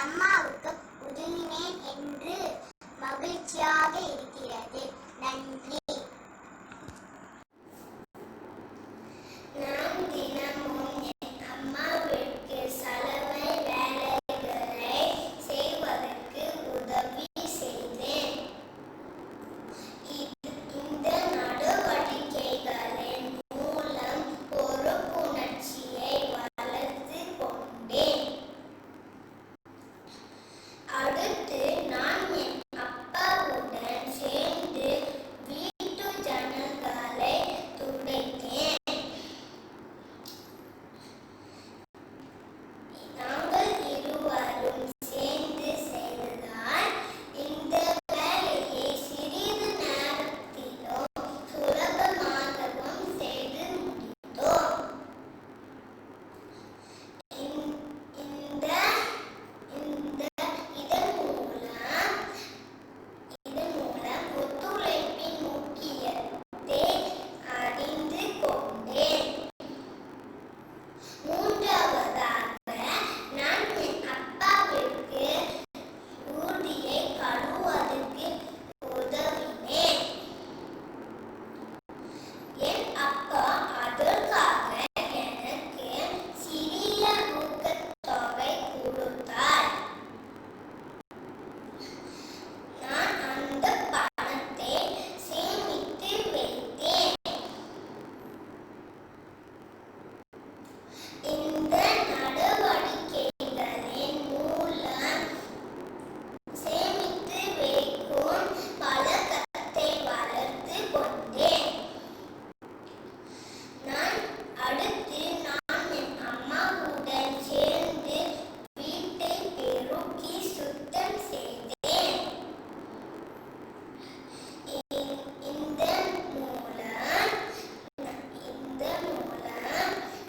அம்மாவுக்கு உதவினேன் என்று மகிழ்ச்சியாக இருக்கிறது. நன்றி. நான் தினமும் என் அம்மாவிற்கு சலவை வேலைகளை செய்வதற்கு உதவி செய்தேன். இந்த நடவடிக்கைகளின் மூலம் பொறுப்புணர்ச்சியை வளர்த்து கொண்டேன். அடுத்து நான் என் அப்பாவுடன் சேர்ந்து வீட்டு ஜன்னல்களை துடைத்தேன். நாங்கள் இருவரும் சேர்ந்து செய்ததால் இந்த வேலையை சிறிது நேரத்திலும் சுலபமாகவும் செய்து முடித்தோம். இதன் மூலம் ஒத்துழைப்பின் முக்கியத்தை அறிந்து கொண்டேன். மூன்றாவதாக நான் என் அப்பாவிற்கு ஊர்தியை கழுவுவதற்கு உதவினேன். என் அப்பா அதற்காக எனக்கு சிறிய ஊக்கத்தொகை கொடுத்தார். நான் அந்த பணத்தை சேமித்து வைத்தேன். இந்த நடவடிக்கைகளின் மூலம் சேமித்து வைக்கும் பழக்கத்தை வளர்த்து கொண்டேன். அடுத்து நான் என் அம்மாவுடன் சேர்ந்து வீட்டை பெருக்கி சுத்தம் செய்தேன். இதன் மூலம்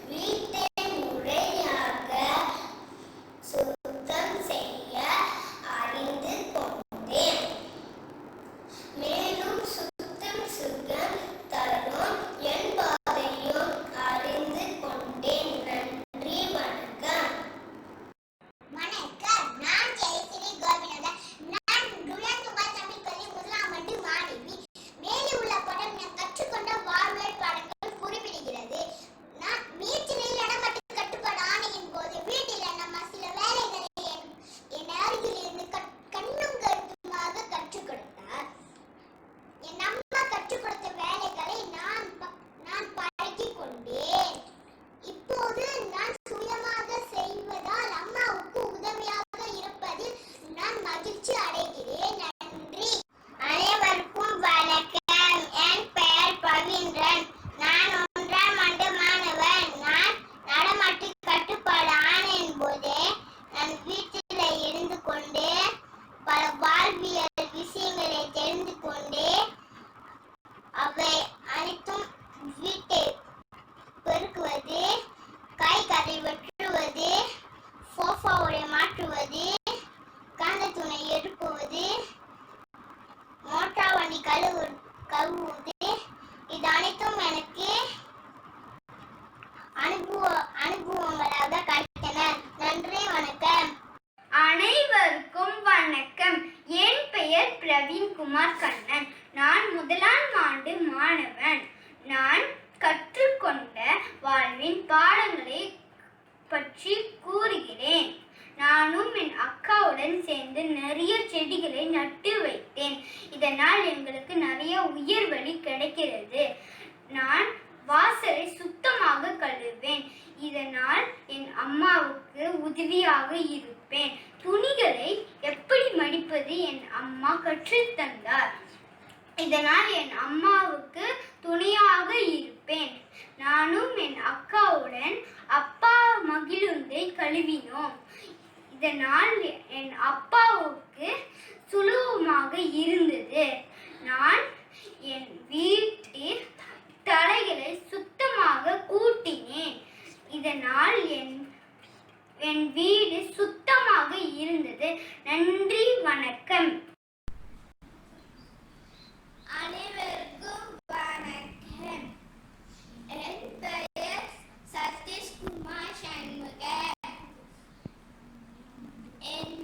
வீட்டை முறையாக சுத்தம் செய்ய அறிந்து கொண்டேன். மேலும் சுத்தம் சுகம் தரும் என்பதையும் அறிந்து கொண்டேன். நன்றி. வணக்கம். வணக்கம். நான் ஜெயஸ்ரீ கோபிநாதன். நான் டுலன் துபாய் தமிழ் பள்ளி முதலாம் ஆண்டு மாணவி. மேலே உள்ள படம் நான் கற்றுக்கொண்ட வாழ்வியல் பாடங்கள் குறிப்பிடுகிறது. நான் மீட்சினில் இடமட்டு கட்டுப்பாடு ஆணையின் போது வீட்டில் நம்ம சில வேலைகளை என் அருகில் இருந்து கண்ணும் கருத்துமாக கற்றுக் கொடுத்தார். என் அம்மா கற்றுக் கொடுத்த வேலைகளை நான் பழகிக் கொண்டேன். இப்போது நான் சுயமாக செய்வதால் அம்மாவுக்கு உதவியாக இருப்பதில் நான் மகிழ்ச்சி அடைகிறேன். நன்றி. அனைவருக்கும் வணக்கம். என் பெயர் பவீந்திரன். நான் 1ஆம் ஆண்டு மாணவன். நான் நடமாட்டு கட்டுப்பாடு ஆணையின் போது நான் வீட்டில் இருந்து கொண்டு பல வாழ்வியல் விஷயங்களை தெரிந்து கொண்டு அவை அனைத்தும் வீட்டை பெருக்குவது, காய்கறி வெட்டுவது, சோஃபாவை மாற்றுவது, காந்த துணை எடுக்குவது, மோட்டார் வண்டி கழுவுவது, இது அனைத்தும் எனக்கு அனுபவங்களாக கிடைத்தன. நன்றி. வணக்கம். அனைவருக்கும் வணக்கம். என் பெயர் பிரவீன்குமார் கண்ணன். நான் முதலாம் ஆண்டு மாணவன். நான் கற்றுக்கொண்ட வாழ்வின் பாடங்களை பற்றி கூறுகிறேன். நானும் என் அக்காவுடன் சேர்ந்து நிறைய செடிகளை நட்டு வைத்தேன். இதனால் எங்களுக்கு நிறைய உயிர்வலி கிடைக்கிறது. நான் வாசலை சுத்தமாக கழுவேன். இதனால் என் அம்மாவுக்கு உதவியாக இருப்பேன். துணிகளை எப்படி மடிப்பது என் அம்மா கற்றுத்தந்தார். இதனால் என் அம்மாவுக்கு துணையாக இருப்பேன். நானும் என் அக்காவுடன் அப்பா மகிழுந்தை கழுவினோம். இதனால் என் அப்பாவுக்கு சுலபமாக இருந்தது. நான் என் வீட்டில் தலைகளை சுத்தமாக கூட்டினேன். இதனால் என் வீடு சுத்தமாக இருந்தது. நன்றி. வணக்கம். அனைவருக்கும் வணக்கம். என் பெயர் சதீஷ்குமார் சண்முக. என்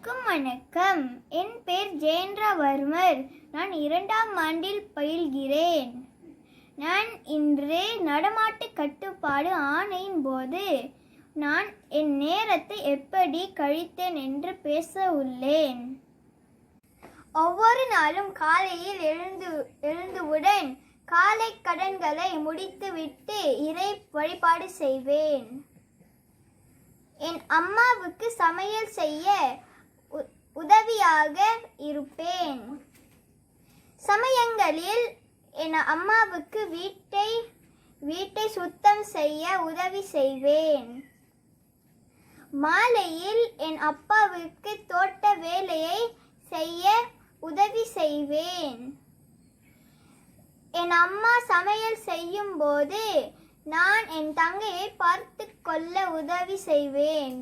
அனைவருக்கும் வணக்கம். என் பெயர் ஜெயேந்திரவர்மர். நான் 2ஆம் ஆண்டில் பயில்கிறேன். நான் இன்று நடமாட்ட கட்டுப்பாடு ஆணையின் போது நான் என் நேரத்தை எப்படி கழித்தேன் என்று பேச உள்ளேன். ஒவ்வொரு நாளும் காலையில் எழுந்தவுடன் காலை கடன்களை முடித்துவிட்டு இறை வழிபாடு செய்வேன். என் அம்மாவுக்கு சமையல் செய்ய உதவியாக இருப்பேன். சமயங்களில் என் அம்மாவுக்கு வீட்டை சுத்தம் செய்ய உதவி செய்வேன். மாலையில் என் அப்பாவுக்கு தோட்ட வேலையை செய்ய உதவி செய்வேன். என் அம்மா சமையல் செய்யும் போது நான் என் தங்கையை பார்த்து கொள்ள உதவி செய்வேன்.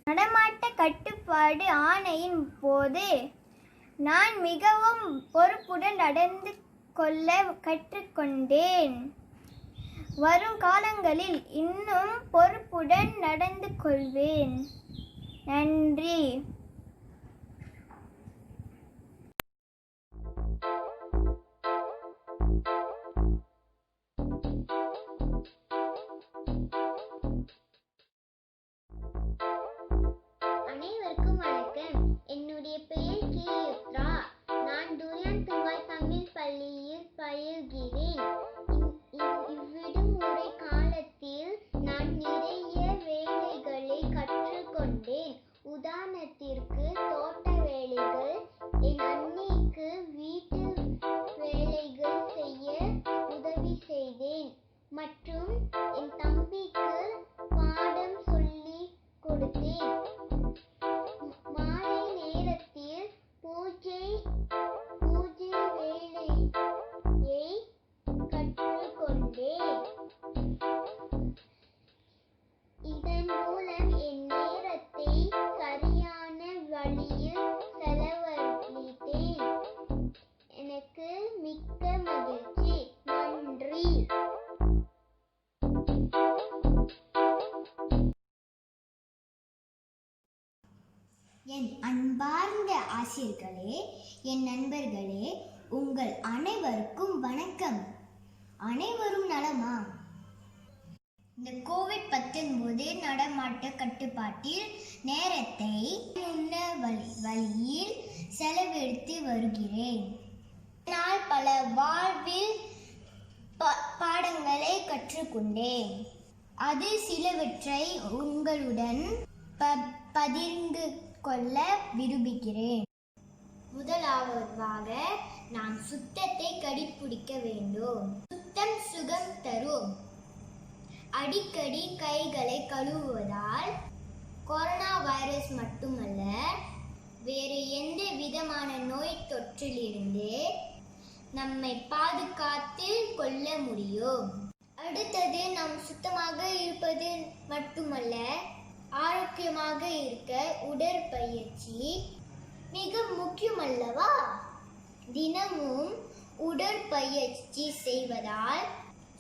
நடமாட்ட கட்டுப்பாடு ஆணையின் போது நான் மிகவும் பொறுப்புடன் நடந்து கொள்ள கற்றுக்கொண்டேன். வரும் காலங்களில் இன்னும் பொறுப்புடன் நடந்து கொள்வேன். நன்றி. அனைவருக்கும் வணக்கம். என்னுடைய பெயர் கீயுத்ரா. நான் டூரியான் துங்காய் தமிழ் பள்ளியில் பயில்கிறேன். இவ்விடுமுறை காலத்தில் நான் நிறைய வேலைகளை கற்றுக்கொண்டேன். உதாரணத்திற்கு தோட்ட வேலைகள், என் அன்னைக்கு வீட்டு வேலைகள் செய்ய உதவி செய்தேன் மற்றும் என் தம்பிக்கு பாடம் சொல்லி கொடுத்தேன். மாலை நேரத்தில் பூஜை வேலையை கற்றுக்கொண்டேன். இதன் மூலம் என் நேரத்தை சரியான வழியில் செலவழித்தேன். எனக்கு மிக்க மகிழ்ச்சி. நன்றி. என் அன்பார்ந்த ஆசிரியர்களே, என் நண்பர்களே, உங்கள் அனைவருக்கும் வணக்கம். அனைவரும் நலமா? இந்த கோவிட்-19 நடமாட்ட கட்டுப்பாட்டில் நேரத்தை உண்ண வழியில் செலவழித்து வருகிறேன். நான் பல வாழ்வில் பாடங்களை கற்றுக்கொண்டேன். அது சிலவற்றை உங்களுடன் பகிர்ந்து கொள்ள விரும்புகிறேன். முதலாவதாக நாம் சுத்தத்தை கடைப்பிடிக்க வேண்டும். சுத்தம் சுகம் தரும். அடிக்கடி கைகளை கழுவுவதால் கொரோனா வைரஸ் மட்டுமல்ல, வேறு எந்த விதமான நோய் தொற்றிலிருந்து நம்மை பாதுகாத்து கொள்ள முடியும். அடுத்தது, நாம் சுத்தமாக இருப்பது மட்டுமல்ல, ஆரோக்கியமாக இருக்க உடற்பயிற்சி மிக முக்கியமல்லவா? தினமும் உடற்பயிற்சி செய்வதால்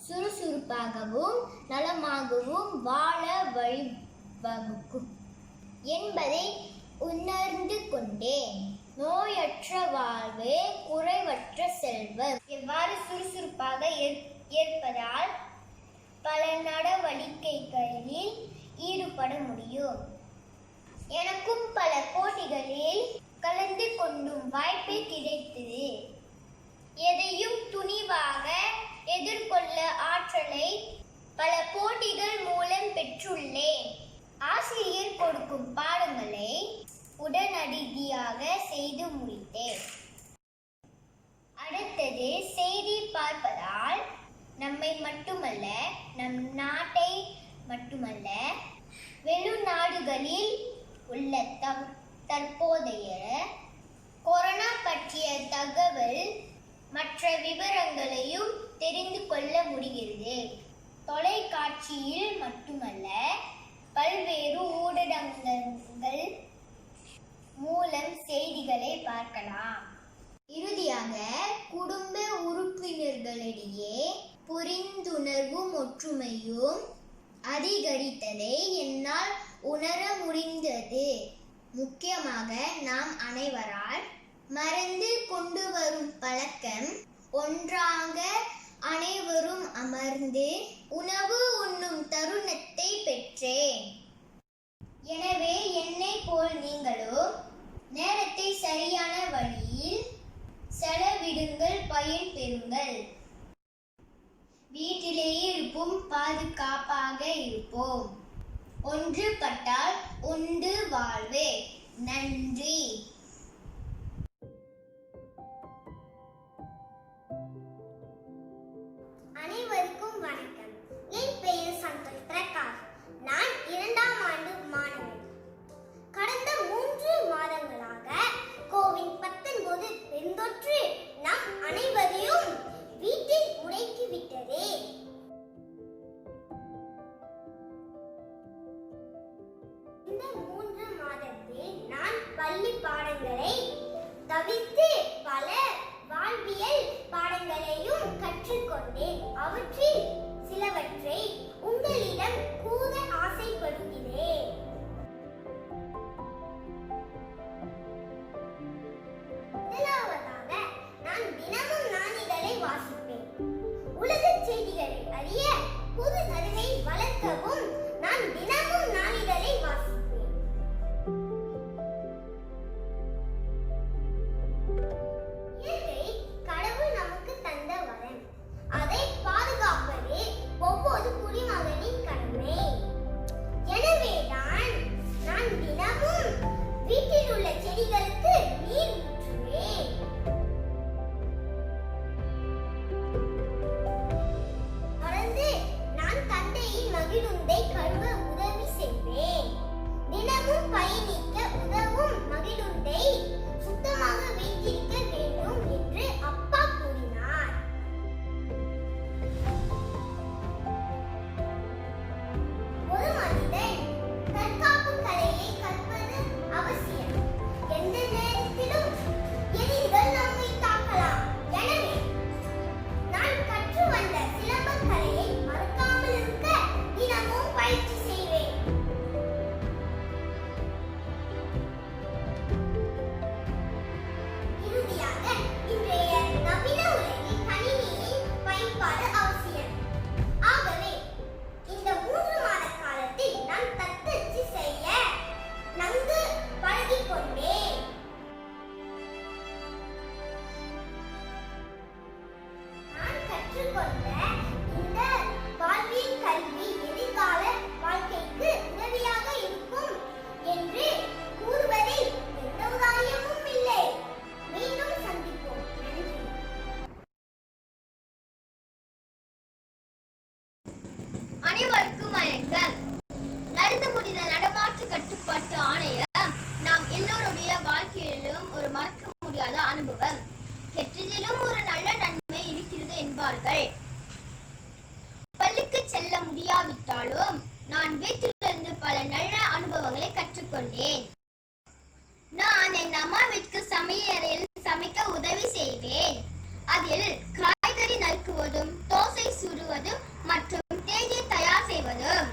சுறுசுறுப்பாகவும் நலமாகவும் வாழ வழிவகுக்கும் என்பதை உணர்ந்து கொண்டேன். நோயற்ற வாழ்வு குறைவற்ற செல்வம். எவ்வாறு சுறுசுறுப்பாக ஏற்பதால் பல நடவடிக்கைகளில் ஈடுபட முடியும். எனக்கும் பல போட்டிகளில் கலந்து கொண்டும் வாய்ப்பு கிடைத்தது. எதையும் துணிவாக எதிர்கொள்ள ஆற்றலை பல போட்டிகள் மூலம் பெற்றுள்ளேன். ஆசிரியர் கொடுக்கும் பாடங்களை உடனடியாக செய்து முடித்தேன். அடுத்தது, செய்தி பார்ப்பதால் நம்மை மட்டுமல்ல, நம் நாட்டை மட்டுமல்ல, வெளிநாடுகளில் உள்ள தற்போதைய கொரோனா பற்றிய தகவல் மற்ற விவரங்களையும் தெரிந்து கொள்ள முடிகிறது. தொலைக்காட்சியில் மட்டுமல்ல, பல்வேறு ஊடகங்கள் மூலம் செய்திகளை பார்க்கலாம். இறுதியாக, குடும்ப உறுப்பினர்களிடையே புரிந்துணர்வும் ஒற்றுமையும் அதிகரித்ததை என்னால் உணர முடிந்தது. முக்கியமாக நாம் அனைவரால் மறந்து கொண்டு வரும் பழக்கம் ஒன்றாக அனைவரும் அமர்ந்து உணவு உண்ணும் தருணத்தை பெற்றேன். எனவே என்னை போல் நீங்களும் நேரத்தை சரியான வழியில் செலவிடுங்கள், பயன் பெறுங்கள். வீட்டிலேயே இருப்போம், பாதுகாப்பாக இருப்போம். ஒன்றுபட்டால் உண்டு வாழ்வே. நன்றி. அனைவருக்கும் வணக்கம். என் பெயர் சந்தோஷ் பிரகாஷ். நான் 2ஆம் ஆண்டு மாணவன். கடந்த 3 மாதங்களாக கோவிட்-19 பெருந்தொற்று நம் அனைவரையும் வீட்டில் முடக்கிவிட்டது. இந்த 3 மாதத்தில் நான் பள்ளி பாடங்களை தவிர்த்து பல வாழ்வியல் பாடங்களையும் கற்றுக்கொண்டேன். அவற்றில் சிலவற்றை உங்களிடம் கூற ஆசைப்படுகிறேன். முதலாவதாக, நான் தினமும் நாளிதழை வாசிப்பேன். உலக செய்திகளை அறிய, புது அறிவை வளர்க்கவும் நான் தினமும் நாளிதழை வாசிப்பேன். இயற்கை கடவுள் நமக்கு தந்த வரம். அதை பாதுகாப்பது ஒவ்வொரு குடிமகனின் கடமை. எனவேதான் நான் தினமும் வீட்டில் உள்ள செடிகளுக்கு நீர் ஊற்றுவேன். தொடர்ந்து நான் தந்தையின் மகிழுந்தை கழுவ உதவி செய்வேன். தினமும் பயணிக்க உதவும் மகிழுந்தை சுத்தமாக வைத்திருக்க வேண்டும் என்று அப்பா கூறினார். ஒரு மனிதன் தற்காப்பு கலையை கற்பது அவசியம். எந்த நேரத்திலும் எதிரிகள் நம்மை தாக்கலாம். எனவே நான் கற்று வந்த சிலம்பக் கலையை மறக்காமல் இருக்க தினமும் பயிற்சி செய்வேன். இறுதியாக, இன்றைய நவீன உலகில் கணினியின் பயன்பாடு அவசியம். ஆகவே இந்த 3 மாத காலத்தில் நான் தட்டச்சு செய்ய நன்கு பழகிக் கொண்டேன். நான் கற்றுக்கொண்ட இந்த வாழ்வியல் கல்வி எதிர்கால வாழ்க்கைக்கு உதவியாக இருக்கும் என்று கூறுவதில் எந்த உதாரியமும் இல்லை. மீண்டும் சந்திப்போம். நன்றி. அனைவருக்கும் வணக்கம். நடந்து முடிந்த நடமாற்று கட்டுப்பாட்டு ஆணையம் நாம் எல்லோருடைய வாழ்க்கையிலும் ஒரு மறக்க முடியாத அனுபவம். கெட்டதிலும் ஒரு நல்ல நன்மை இருக்கிறது என்பார்கள். பள்ளிக்கு செல்ல முடியாவிட்டாலும் நான் வீட்டிலிருந்து பல நல்ல அனுபவங்களை கற்றுக்கொண்டேன். நான் என் அம்மாவிற்கு சமையலறையில் சமைக்க உதவி செய்வேன். அதில் காய்கறி நறுக்குவதும், தோசை சுடுவதும் மற்றும் தேநீர் தயார் செய்வதும்.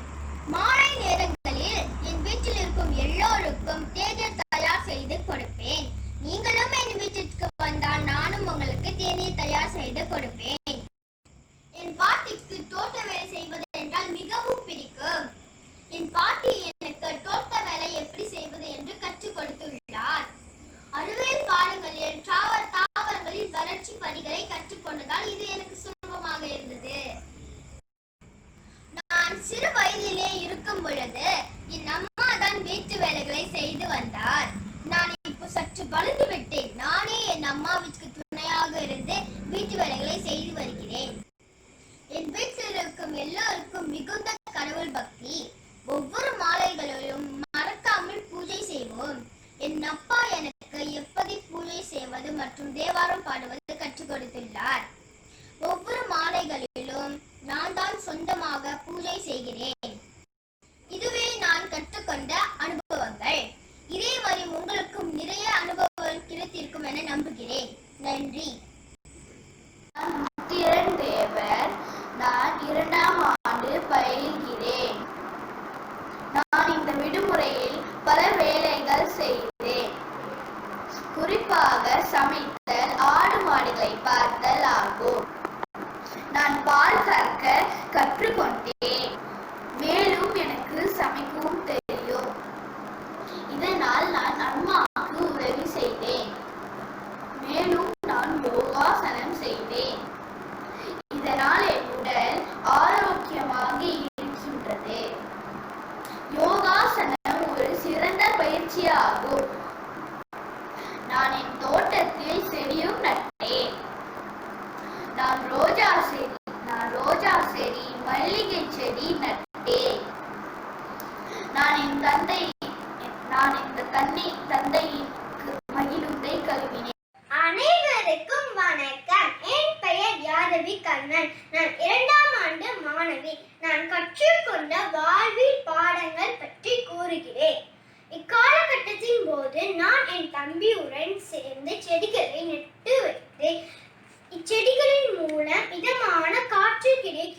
மாலை நேரங்களில் என் வீட்டில் இருக்கும் எல்லோருக்கும் தேநீர் தயார் செய்து கொடுப்பேன். நீங்களும் என் வீட்டிற்கு வந்தால் நானும் உங்களுக்கு தேநீர் தயார் செய்து கொடுப்பேன். என் பாட்டிக்கு தோட்ட வேலை செய்வது என்றால் மிகவும் பிடிக்கும். என் பாட்டி எனக்கு தோட்ட வேலை எப்படி செய்வது என்று கற்றுக் கொடுத்துள்ளார். அறிவியல் பாடங்களில் தாவரங்களில் வளர்ச்சி பணிகளை கற்றுக்கொண்டதால் இது எனக்கு சுலபமாக இருந்தது. நான் சிறு வயதிலே இருக்கும் பொழுது என் அம்மா தான் வீட்டு வேலைகளை செய்து வந்தார். நான் இப்போ சற்று வளர்ந்து விட்டேன். நானே என் அம்மாவிற்கு துணையாக இருந்து வீட்டு வேலைகளை செய்து வருகிறேன். என் வீட்டில் இருக்கும் எல்லோருக்கும் மிகுந்த கடவுள் பக்தி. ஒவ்வொரு மாலைகளிலும் மறக்காமல் பூஜை செய்வோம். என் அப்பா எனக்கு எப்படி பூஜை செய்வது மற்றும் தேவாரம் பாடுவது கற்றுக் கொடுத்துள்ளார். ஒவ்வொரு மாலைகளிலும் நான் தான் சொந்தமாக பூஜை செய்கிறேன். இதுவே நான் கற்றுக்கொண்ட அனுபவங்கள். இதே மாதிரி உங்களுக்கும் நிறைய அனுபவங்கள் கிடைத்திருக்கும் என நம்புகிறேன். நன்றி. தேவர். நான் 2ஆம் ஆண்டு பயில்கிறேன். நான் இந்த விடுமுறையில் பல வேலைகள் செய்ய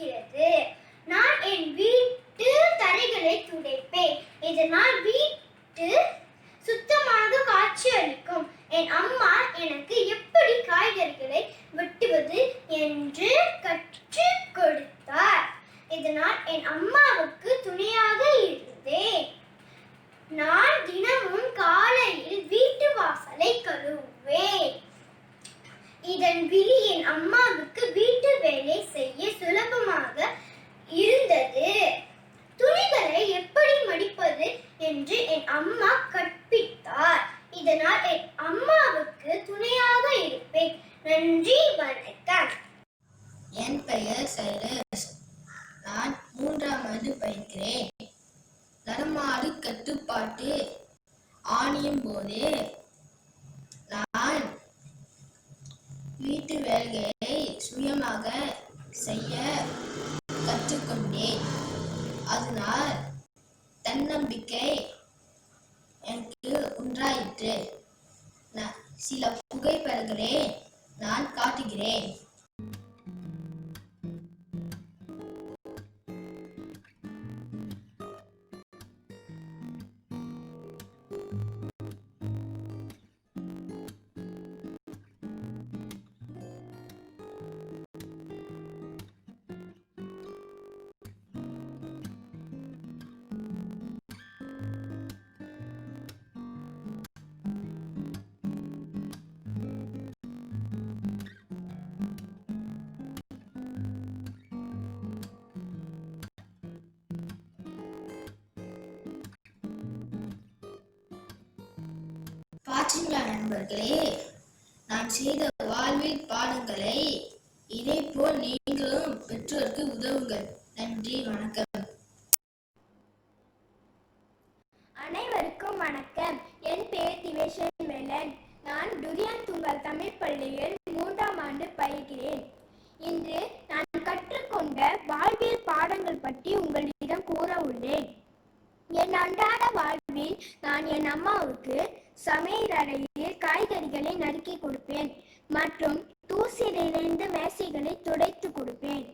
இருக்கிறது. நான் என் வீட்டு தரைகளை துடைப்பேன். இதனால் வீட்டு சுத்தமாக காட்சியளிக்கும். என் அம்மா எனக்கு எப்படி காய்கறிகளை வெட்டுவது என்று கற்றுக் கொடுத்தார். இதனால் என் அம்மாவுக்கு துணையாக இருந்தேன். நான் தினமும் காலையில் வீட்டு வாசலை கழுவுவேன். இதன் விழி என் அம்மாவுக்கு வீட்டு வேலை செய்ய சுலபமாக இருந்தது. துணிகளை எப்படி மடிப்பது என்று என் அம்மா கற்பித்தார். இதனால் என் அம்மாவுக்கு துணையாக இருப்பேன். நன்றி, வணக்கம். என் பெயர் சைலஸ். நான் 3ஆம் ஆண்டு பயிற்கிறேன். நடமாடு கட்டுப்பாட்டு ஆணையும் போது நான் வீட்டு வேலைகளை சுயமாக செய்ய கற்றுக்கொண்டேன். அதனால் தன்னம்பிக்கை எனக்கு உண்டாயிற்று. சில புகைப்படங்களை நான் காட்டுகிறேன். பார்த்தீங்களா நண்பர்களே, நான் செய்த வாழ்வில் பாடங்களை இதேபோல் நீங்களும் பெற்றோருக்கு உதவுங்கள். நன்றி, வணக்கம். அனைவருக்கும் வணக்கம். என் பெயர் திவேஷன் மேலன். நான் துரியான் துங்கல் தமிழ் பள்ளியில் 3ஆம் ஆண்டு பயில்கிறேன். இன்று நான் கற்றுக்கொண்ட வாழ்வியல் பாடங்கள் பற்றி உங்களிடம் கூற உள்ளேன். என் அன்றாட வாழ்வில் நான் என் அம்மாவுக்கு சமையலறையில் காய்கறிகளை நறுக்கி கொடுப்பேன் மற்றும் தூசிலிருந்து மேசைகளை துடைத்து கொடுப்பேன்.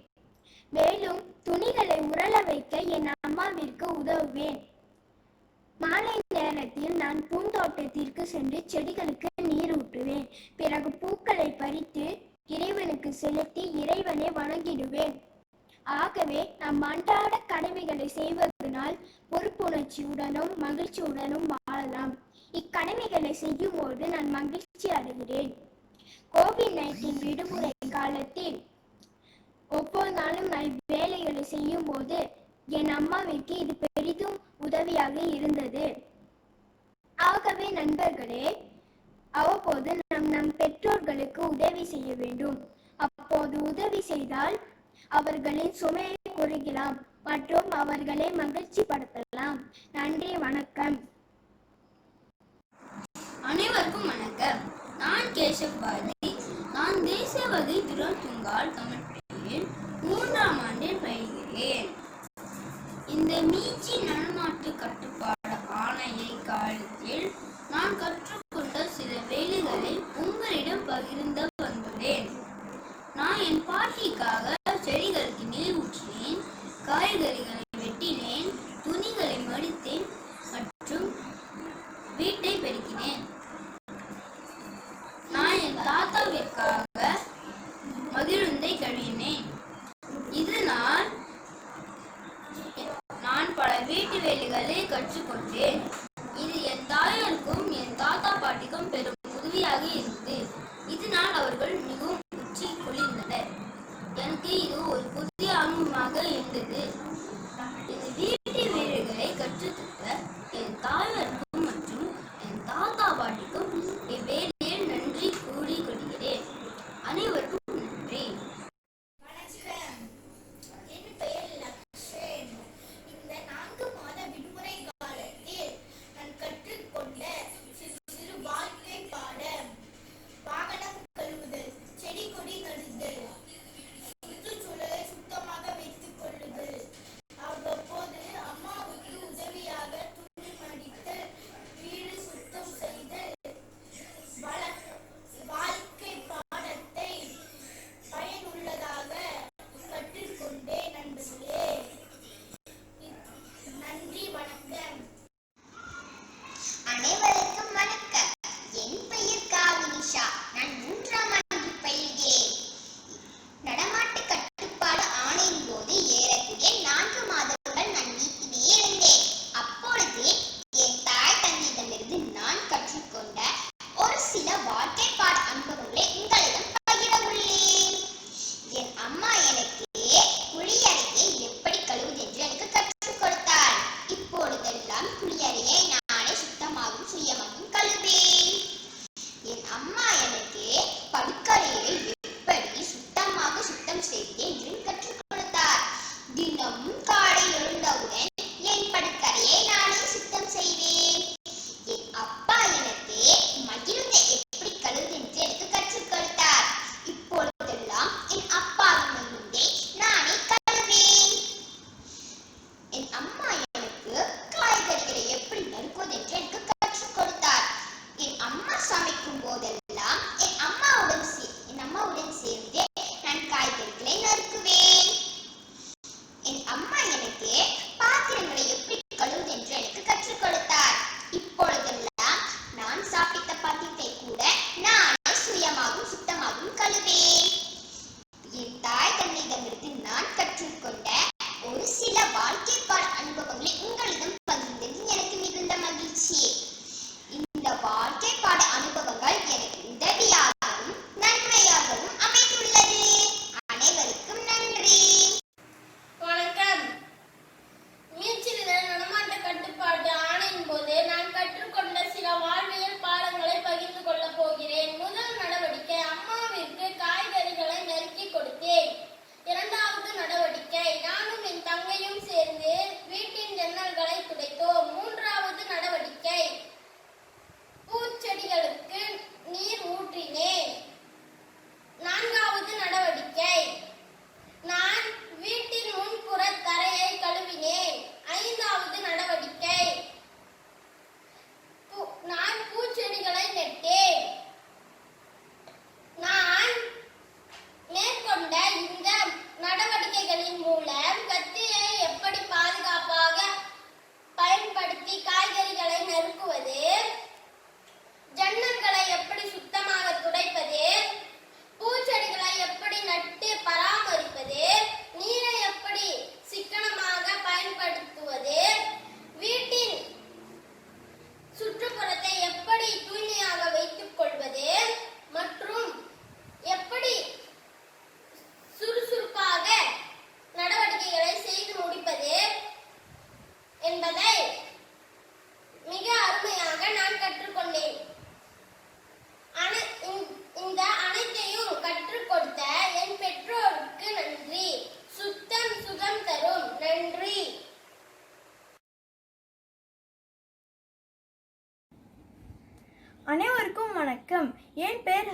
மேலும் துணிகளை உரள வைக்க என் அம்மாவிற்கு உதவுவேன். மாலை நேரத்தில் நான் பூந்தோட்டத்திற்கு சென்று செடிகளுக்கு நீர் ஊற்றுவேன். பிறகு பூக்களை பறித்து இறைவனுக்கு செலுத்தி இறைவனை வணங்கிடுவேன். ஆகவே நம் அன்றாட கடமைகளை செய்வதனால் பொறுப்புணர்ச்சியுடனும் மகிழ்ச்சியுடனும் வாழலாம். இக்கடமைகளை செய்யும் போது நான் மகிழ்ச்சி அடைகிறேன். கோவிட்-19 விடுமுறை காலத்தில் ஒவ்வொரு நாளும் நான் வேலைகளை செய்யும் போது என் அம்மாவிற்கு இது பெரிதும் உதவியாக இருந்தது. ஆகவே நண்பர்களே, அவ்வப்போது நம் பெற்றோர்களுக்கு உதவி செய்ய வேண்டும். அப்போது உதவி செய்தால் அவர்களின் சுமையை குறைக்கலாம் மற்றும் அவர்களை மகிழ்ச்சி படுத்தலாம். நன்றி, வணக்கம். அனைவருக்கும் வணக்கம். நான் கேசவ் பாரதி. நான் தேசிய வகை துரியான் துங்கல் தமிழ் பள்ளியில் 3ஆம் ஆண்டில் பயில்கிறேன். இந்த மீட்சி நடமாட்டு கட்டுப்பாடு ஆணைய காலத்தில் நான் கற்றுக்கொண்ட சில வேலைகளை உங்களிடம் பகிர்ந்து வந்துள்ளேன். நான் என் பாட்டிக்காக செடிகளுக்கு நீர் ஊற்றினேன், காய்கறிகளை வெட்டினேன், துணிகளை மடித்தேன் மற்றும் வீட்டை பெருக்கினேன். நான் என் தாத்தாவிற்காக மகிழுந்தை கழுவினேன்.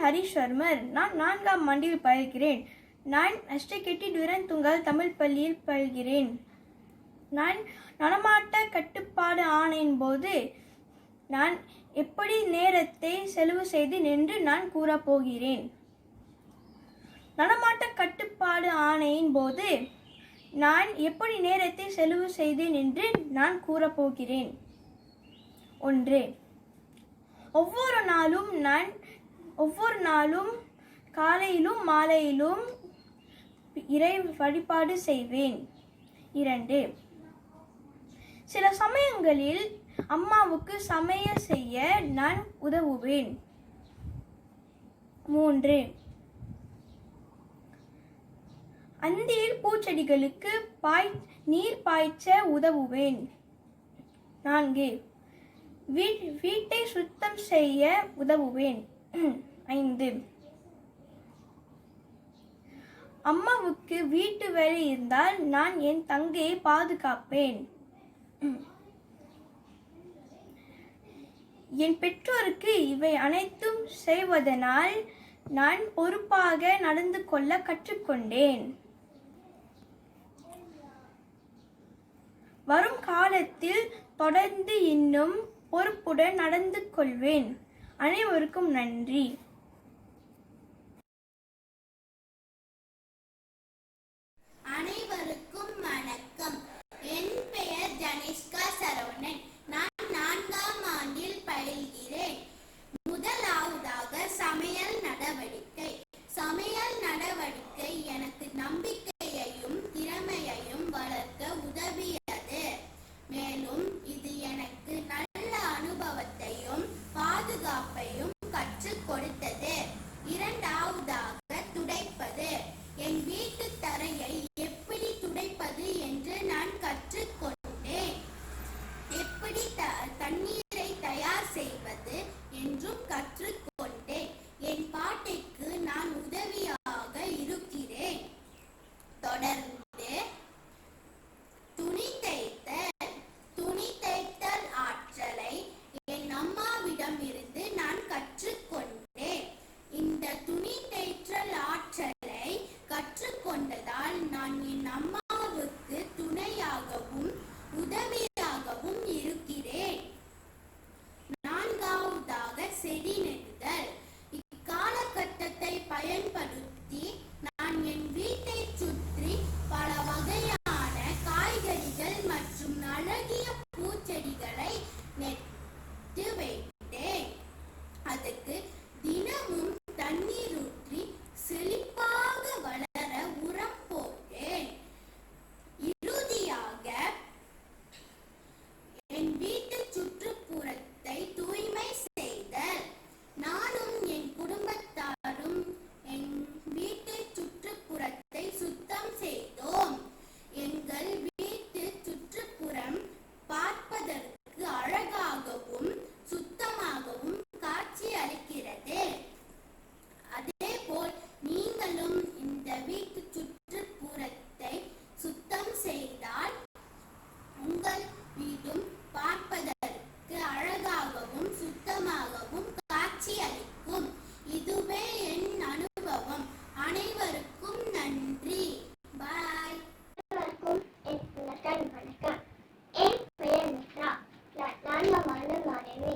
ஹரிஷ் வர்மர். நான் 4ஆம் ஆண்டில் பயில்கிறேன். நான் அஷ்டகெட்டி துரந்துங்கால் தமிழ் பள்ளியில் பயில்கிறேன். நான் நடமாட்ட கட்டுப்பாடு ஆணையின் போது நான் எப்படி நேரத்தை செலவு செய்தேன் என்று நான் கூறப்போகிறேன். நடமாட்ட கட்டுப்பாடு ஆணையின் போது நான் எப்படி நேரத்தை செலவு செய்தேன் என்று நான் கூறப்போகிறேன். 1. ஒவ்வொரு நாளும் காலையிலும் மாலையிலும் இறை வழிபாடு செய்வேன். 2. சில சமயங்களில் அம்மாவுக்கு சமையல் செய்ய நான் உதவுவேன். 3. அந்தியில் பூச்செடிகளுக்கு நீர் பாய்ச்ச உதவுவேன். 4. வீட்டை சுத்தம் செய்ய உதவுவேன். 5. அம்மாவுக்கு வீட்டு வேலை இருந்தால் நான் என் தங்கையை பாதுகாப்பேன். என் பெற்றோருக்கு இவை அனைத்தும் செய்வதனால் நான் பொறுப்பாக நடந்து கொள்ள கற்றுக்கொண்டேன். வரும் காலத்தில் தொடர்ந்து இன்னும் பொறுப்புடன் நடந்து கொள்வேன். அனைவருக்கும் நன்றி. அனைவருக்கும் வணக்கம். என் பெயர் ஜனிஷ்கா சரவணன். நான் 4ஆம் ஆண்டில் பயில்கிறேன். முதலாவதாக சமையல் நடவடிக்கை. சமையல் நடவடிக்கை எனக்கு நம்பிக்கையையும் திறமையையும் வளர்க்க உதவியது. மேலும் இது எனக்கு நல்ல அனுபவத்தையும் பாதுகாப்பையும் கற்றுக் கொடுத்தது. இரண்டாவதாக துடைப்பது. என் வீட்டு தரையை எப்படி துடைப்பது என்று நான் கற்றுக்கொண்டேன். எப்படி தண்ணீரை தயார் செய்வது என்றும் கற்றுக்கொண்டேன். என் பாட்டிக்கு நான் உதவியாக இருக்கிறேன். தொடர்ந்து துணி தைத்தல் ஆற்றலை என் அம்மாவிடம் இருந்து நான் கற்றுக்கொண்டேன். இந்த துணி தைத்தல் ஆற்றலை கற்றுக்கொண்டதால் நான் என் அம்மாவுக்கு துணையாகவும் உதவியாகவும் இருக்கிறேன். 4ஆவதாக செடி நடுதல். இக்காலகட்டத்தை பயன்படுத்தி நான் என் வீட்டை சுற்றி பல வகையான காய்கறிகள் மற்றும் அழகிய பூச்செடிகளை நட்டு வைத்தேன். அதுக்கு தினமும் தண்ணீர் ஊற்றி செழிப்பாக வளர உரம் போட்டேன். இறுதியாக என் வீட்டு சுற்றுப்புறத்தை தூய்மை செய்தல். நானும் என் குடும்பத்தாரும் என் வீட்டு சுற்றுப்புறத்தை சுத்தம் செய்தோம். எங்கள் வீட்டு சுற்றுப்புறம் பார்ப்பதற்கு அழகாகவும் சுத்தமாகவும் காட்சி அளிக்கிறது. அதேபோல் நீங்களும் இந்த வீட்டு சுற்றுப்புறத்தை சுத்தம் செய்தால் உங்கள் வீடும் பார்ப்பதற்கு அழகாகவும் சுத்தமாகவும் காட்சி அளிக்கும். இதுவே என் அனுபவம். அனைவருக்கும் நன்றி. பாய். அனைவருக்கும் என் முதற்கண் வணக்கம். என் பெயர் மித்ரா. நான் 4ஆம் ஆண்டு மாணவி.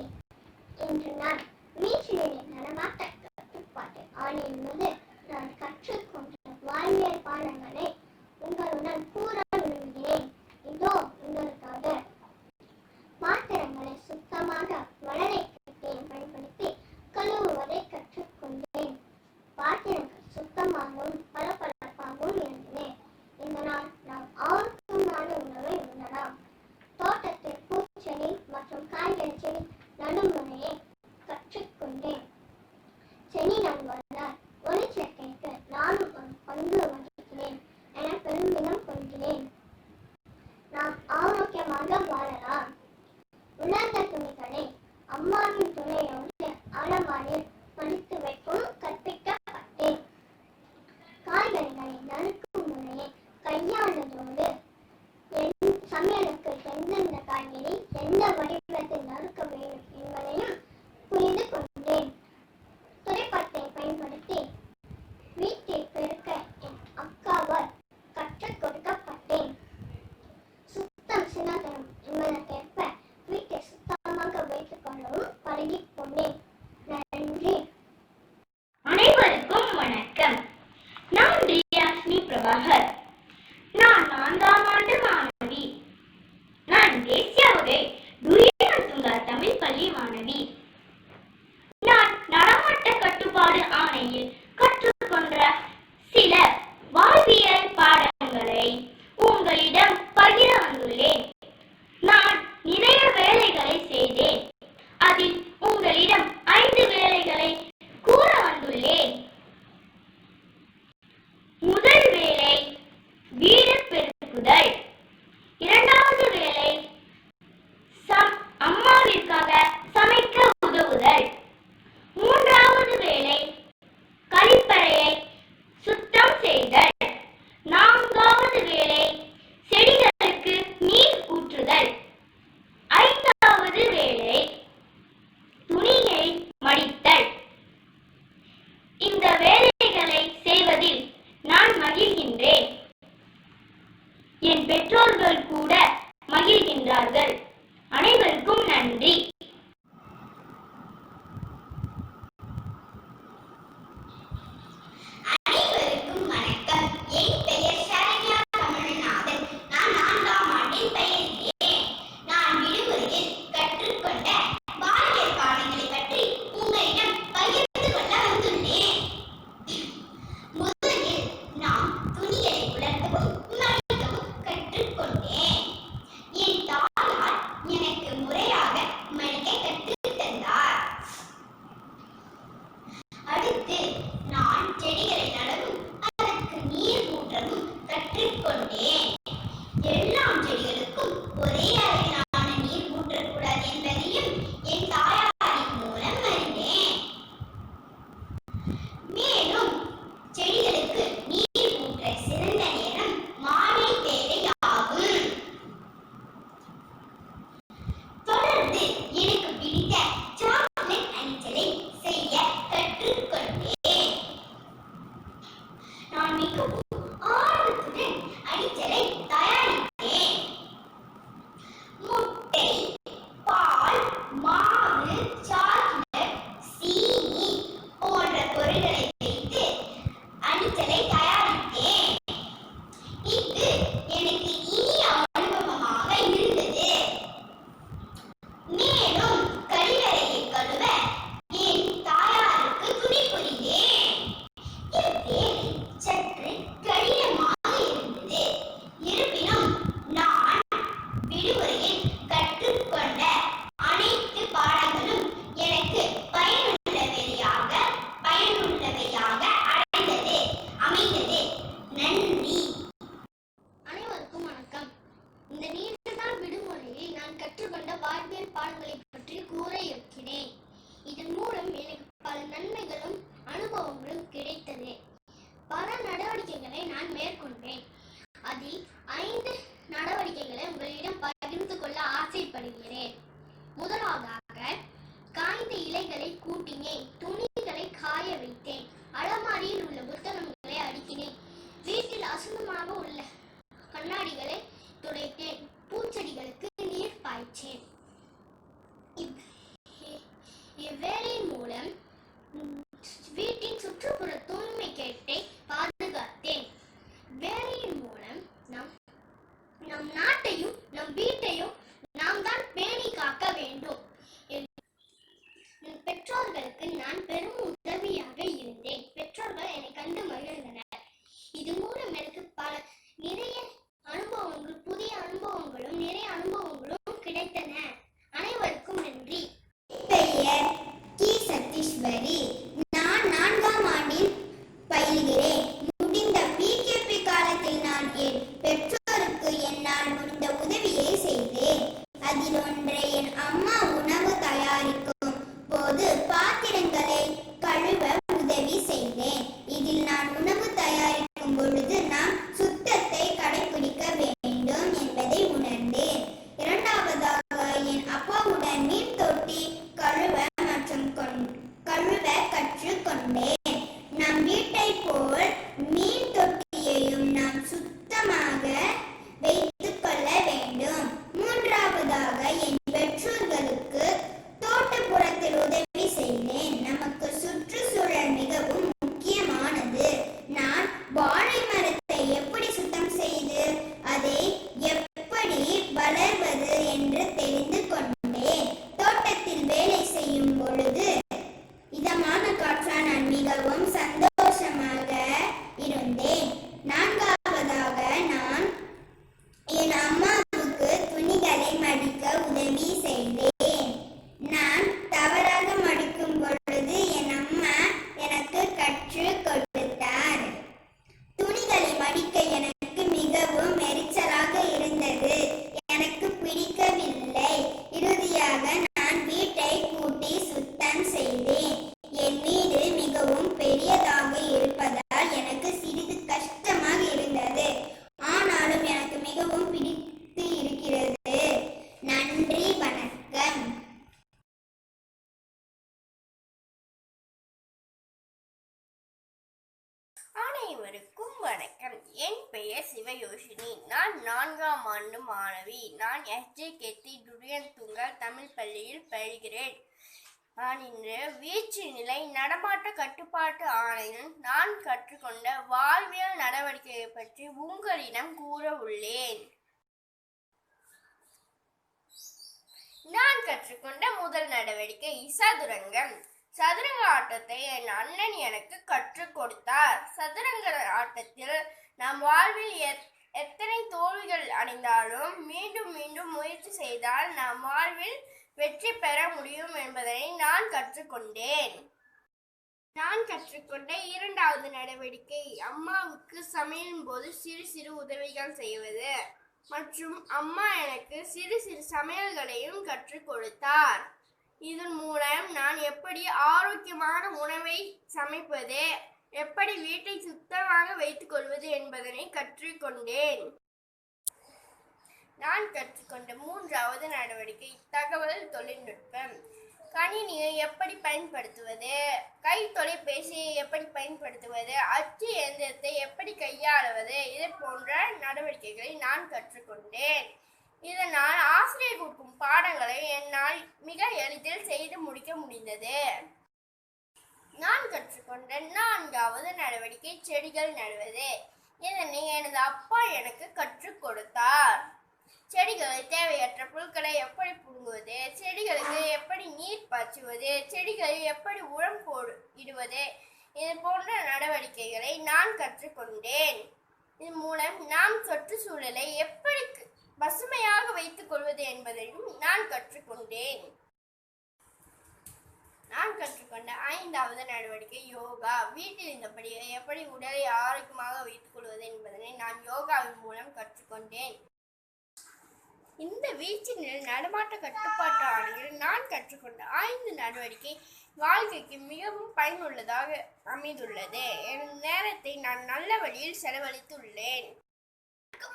இன்று நான் வீட்டிலே நடமாட்ட கட்டுப்பாட்டு ஆணையின் போது நான் கற்றுக்கொண்ட வாழ்வியல் பாடங்களை உங்களுடன் கூற விரும்புகிறேன். இதோ உங்களுக்காக. பாத்திரங்களை சுத்தமாக வளரை கட்டியை பயன்படுத்தி கழுவுவதை கற்றுக்கொண்டேன். பாத்திரங்கள் சுத்தமாகவும் பளபளப்பாகவும் இருந்தன. இதனால் நாம் ஆரோக்கியமான உணவை உண்ணலாம். தோட்டத்தில் பூச்செடி மற்றும் காய்கறி செடி நடும் முறையை கற்றுக்கொண்டேன். செடி நடுவதால் ஒளிச்சேர்க்கைக்கு நானும் ஒரு பங்கு வகிக்கிறேன் என பெருமிதம் கொள்கிறேன். நாம் ஆரோக்கியமாக வாழலாம். உலர்ந்த துணிகளை அம்மாவின் துணையோடு அலமாரியில் மடித்து வைக்கவும் கற்பிக்கப்பட்டேன். ஜவஹர். நான் 4ஆம் ஆண்டு மாணவி. நான் தேசிய வகை துரியத்துங்கால் தமிழ் பள்ளி மாணவி. நான் நடமாட்ட கட்டுப்பாடு ஆணையில் கற்றுக்கொண்ட சில வாழ்வியல் பாடங்களை உங்களிடம் பகிர வந்துள்ளேன். நான் நிறைய வேலைகளை செய்தேன். அதில் உங்களிடம் 5 வேலைகளை கூற வந்துள்ளேன். முதல் வேலை வீடு பெருக்குதல். 2வது வேலை அம்மாவிற்காக சமைக்க உதவுதல். 3வது வேலை கழிப்பறையை சுத்தம் செய்தல். 4வது வேலை செடிகளுக்கு நீர் ஊற்றுதல். 5வது வேலை துணியை மடித்தல். இந்த வேலைகளை செய்வதில் நான் மகிழ்கின்றேன். என் பெற்றோர்கள் கூட மகிழ்கின்றார்கள். அனைவருக்கும் நன்றி. அனைவருக்கும் வணக்கம். என் பெயர் சரண்யா தமிழ்நாதன். நான் 4ஆம் ஆண்டில் பயில்கிறேன். நான் விடுமுறையில் கற்றுக்கொண்ட வாழ்வியல் பாடங்களை பற்றி உங்களிடம் பகிர்ந்து கொள்ள வந்துள்ளேன். முதலில் நான் துணிகளை உலர்த்தவும் மடிக்கவும் கற்றுக்கொண்டேன். என் தாயார் எனக்கு முறையாக மடிக்க கற்றுத் தந்தார். அடுத்து நான் செடிகளை நடவும் அதற்கு நீர் ஊற்றவும் கற்றுக்கொண்டேன். எல்லா செடிகளுக்கும் ஒரே அளவிலான நீர் ஊற்றக்கூடாது என்பதையும் என் தாயாரின் மூலம் அறிந்தேன். மேலும் செடிகளுக்கு நீர் ஊற்ற சிறந்த நேரம் மாலை வேளையாகும். தொடர்ந்து எனக்கு பிடித்த சாக்லேட் அணிச்சலை செய்ய கற்றுக்கொண்டேன். நான் மிகவும் ஆர்வத்துடன் அணிச்சலை தயாரித்தேன். முட்டை, பால், மாவு, சாக்லேட், சீனி போன்ற பொருட்களை வைத்து அணிச்சலை தயாரித்தேன். இது எனக்கு இனிய அனுபவமாக இருந்தது. மேலும் கழிவறையை கழுவ என் தாயாருக்கு துணை புரிந்தேன். இவ்வேலை சற்று கடினமாக இருந்தது. இருப்பினும் நான் விடுமுறையில் கற்றுக்கொண்ட அனைத்து பாடங்களும் எனக்கு பயனுள்ளவையாக அமைந்தது. நன்றி. அனைவருக்கும் வணக்கம். இந்த நீண்ட நாள் விடுமுறையில் நான் கற்றுக்கொண்ட வாழ்வியல் பாடங்களை பற்றி கூற இருக்கிறேன். இதன் மூலம் எனக்கு பல நன்மைகளும் அனுபவங்களும் கிடைத்தது. பல நடவடிக்கைகளை நான் மேற்கொண்டேன். அதில் 5 நடவடிக்கைகளை உங்களிடம் பகிர்ந்து கொள்ள ஆசைப்படுகிறேன். முதலாவதாக காய்ந்த இலைகளை கூட்டினேன். துணிகளை காய வைத்தேன். அலமாரியில் உள்ள புத்தகங்களை அடுக்கினேன். வீட்டில் அசுத்தமாக உள்ள கண்ணாடிகளை துடைத்தேன். பூச்செடிகளுக்கு நீர் பாய்ச்சேன். இவ்வேலையின் மூலம் வீட்டின் சுற்றுப்புற தூய்மை கேட்டை பாதுகாத்தேன். வேலையின் மூலம் நம் அனைவருக்கும் வணக்கம். என் பெயர் சிவயோஷினி. நான் 4ஆம் ஆண்டு மாணவி. நான் SJKT துரியன் துங்கால் தமிழ் பள்ளியில் பயில்கிறேன். நான் இன்று வீழ்ச்சி நிலை நடமாட்ட கட்டுப்பாட்டு ஆணையில் நான் கற்றுக்கொண்ட வாழ்வியல் நடவடிக்கையை பற்றி உங்களிடம் கூற உள்ளேன். நான் கற்றுக்கொண்ட முதல் நடவடிக்கை சதுரங்கம். சதுரங்க ஆட்டத்தை என் அண்ணன் எனக்கு கற்றுக் கொடுத்தார். சதுரங்க ஆட்டத்தில் நம் வாழ்வில் எத்தனை தோல்விகள் அடைந்தாலும் மீண்டும் மீண்டும் முயற்சி செய்தால் நம் வாழ்வில் வெற்றி பெற முடியும் என்பதனை நான் கற்றுக்கொண்டேன். நான் கற்றுக்கொண்ட இரண்டாவது நடவடிக்கை அம்மாவுக்கு சமையலின் போது சிறு சிறு உதவிகள் செய்வது மற்றும் அம்மா எனக்கு சிறு சிறு சமையல்களையும் கற்றுக் கொடுத்தார். இதன் மூலம் நான் எப்படி ஆரோக்கியமான உணவை சமைப்பது, எப்படி வீட்டை சுத்தமாக வைத்துக் கொள்வது என்பதனை கற்றுக்கொண்டேன். நான் கற்றுக்கொண்ட மூன்றாவது நடவடிக்கை தகவல் தொழில்நுட்பம். கணினியை எப்படி பயன்படுத்துவது, கை தொலைபேசியை எப்படி பயன்படுத்துவது, அச்சு இயந்திரத்தை எப்படி கையாளுவது, இது போன்ற நடவடிக்கைகளை நான் கற்றுக்கொண்டேன். இதனால் ஆசிரியர் கொடுக்கும் பாடங்களை என்னால் மிக எளிதில் செய்து முடிக்க முடிந்தது. நான் கற்றுக்கொண்ட நான்காவது நடவடிக்கை செடிகள் நடுவது. இதனை எனது அப்பா எனக்கு கற்றுக் கொடுத்தார். செடிகளை தேவையற்ற புல்களை எப்படி புடுங்குவது, செடிகளுக்கு எப்படி நீர் பாய்ச்சுவது, செடிகளை எப்படி உரம் இடுவது, இது போன்ற நடவடிக்கைகளை நான் கற்றுக்கொண்டேன். இதன் மூலம் நாம் சுற்றுச்சூழலை எப்படி பசுமையாக வைத்துக் கொள்வது என்பதையும் நான் கற்றுக்கொண்டேன். நான் கற்றுக்கொண்ட ஐந்தாவது நடவடிக்கை யோகா. வீட்டில் இருந்தபடி எப்படி உடலை ஆரோக்கியமாக வைத்துக் கொள்வது என்பதனை நான் யோகாவின் மூலம் கற்றுக்கொண்டேன். இந்த வீழ்ச்சி நிலை நடமாட்ட கட்டுப்பாட்டு ஆணையில் நான் கற்றுக்கொண்ட 5 நடவடிக்கை வாழ்க்கைக்கு மிகவும் பயனுள்ளதாக அமைந்துள்ளது. என் நேரத்தை நான் நல்ல வழியில் செலவழித்துள்ளேன்.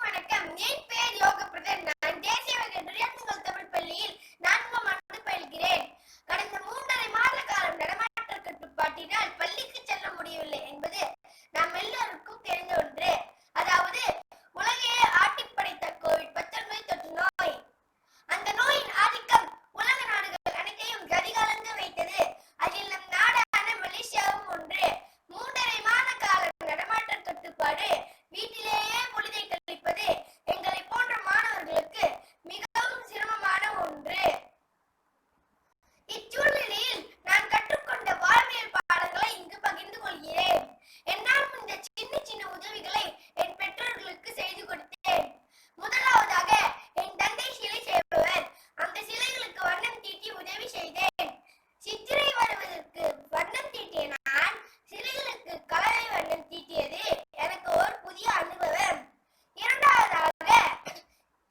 வணக்கம். என் பெயர் யோகப்பிரதன். நான் தேசிய வகை துரியன் துங்கால் தமிழ் பள்ளியில் 4ஆம் ஆண்டு பயில்கிறேன். கடந்த 3.5 மாத காலம் நடமாட்ட கட்டுப்பாட்டினால் பள்ளிக்கு செல்ல முடியவில்லை என்பது நாம் எல்லோருக்கும் தெரிந்த ஒன்று. அதாவது உலகையே ஆட்டிப்படைத்த COVID-19 தொற்று நோய். அந்த நோயின் ஆதிக்கம் உலக நாடுகள் அனைத்தையும் கதிகலங்க வைத்தது. அதில் நம் நாடான மலேசியாவும் ஒன்று. 3.5 மாத கால நடமாட்ட கட்டுப்பாடு வீட்டிலேயே பொழுதை கழிப்பது எங்களை போன்ற மாணவர்களுக்கு மிகவும் சிரமமான ஒன்று. இச்சூழ்நிலையில் நான் கற்றுக்கொண்ட வாழ்வியல் பாடங்களை இங்கு பகிர்ந்து கொள்கிறேன். என்னால் இந்த சின்ன சின்ன உதவிகளை என் பெற்றோர்களுக்கு செய்து கொடுத்தேன். முதலாவதாக என் தந்தை சிலை செய்பவர். அந்த சிலைகளுக்கு வண்ணம் தீட்டி உதவி செய்தேன். சித்திரை வருவதற்கு வண்ணம் தீட்டிய நான் சிலைகளுக்கு கலரை வண்ணம் தீட்டியது எனக்கு ஒரு புதிய அனுபவம். இரண்டாவதாக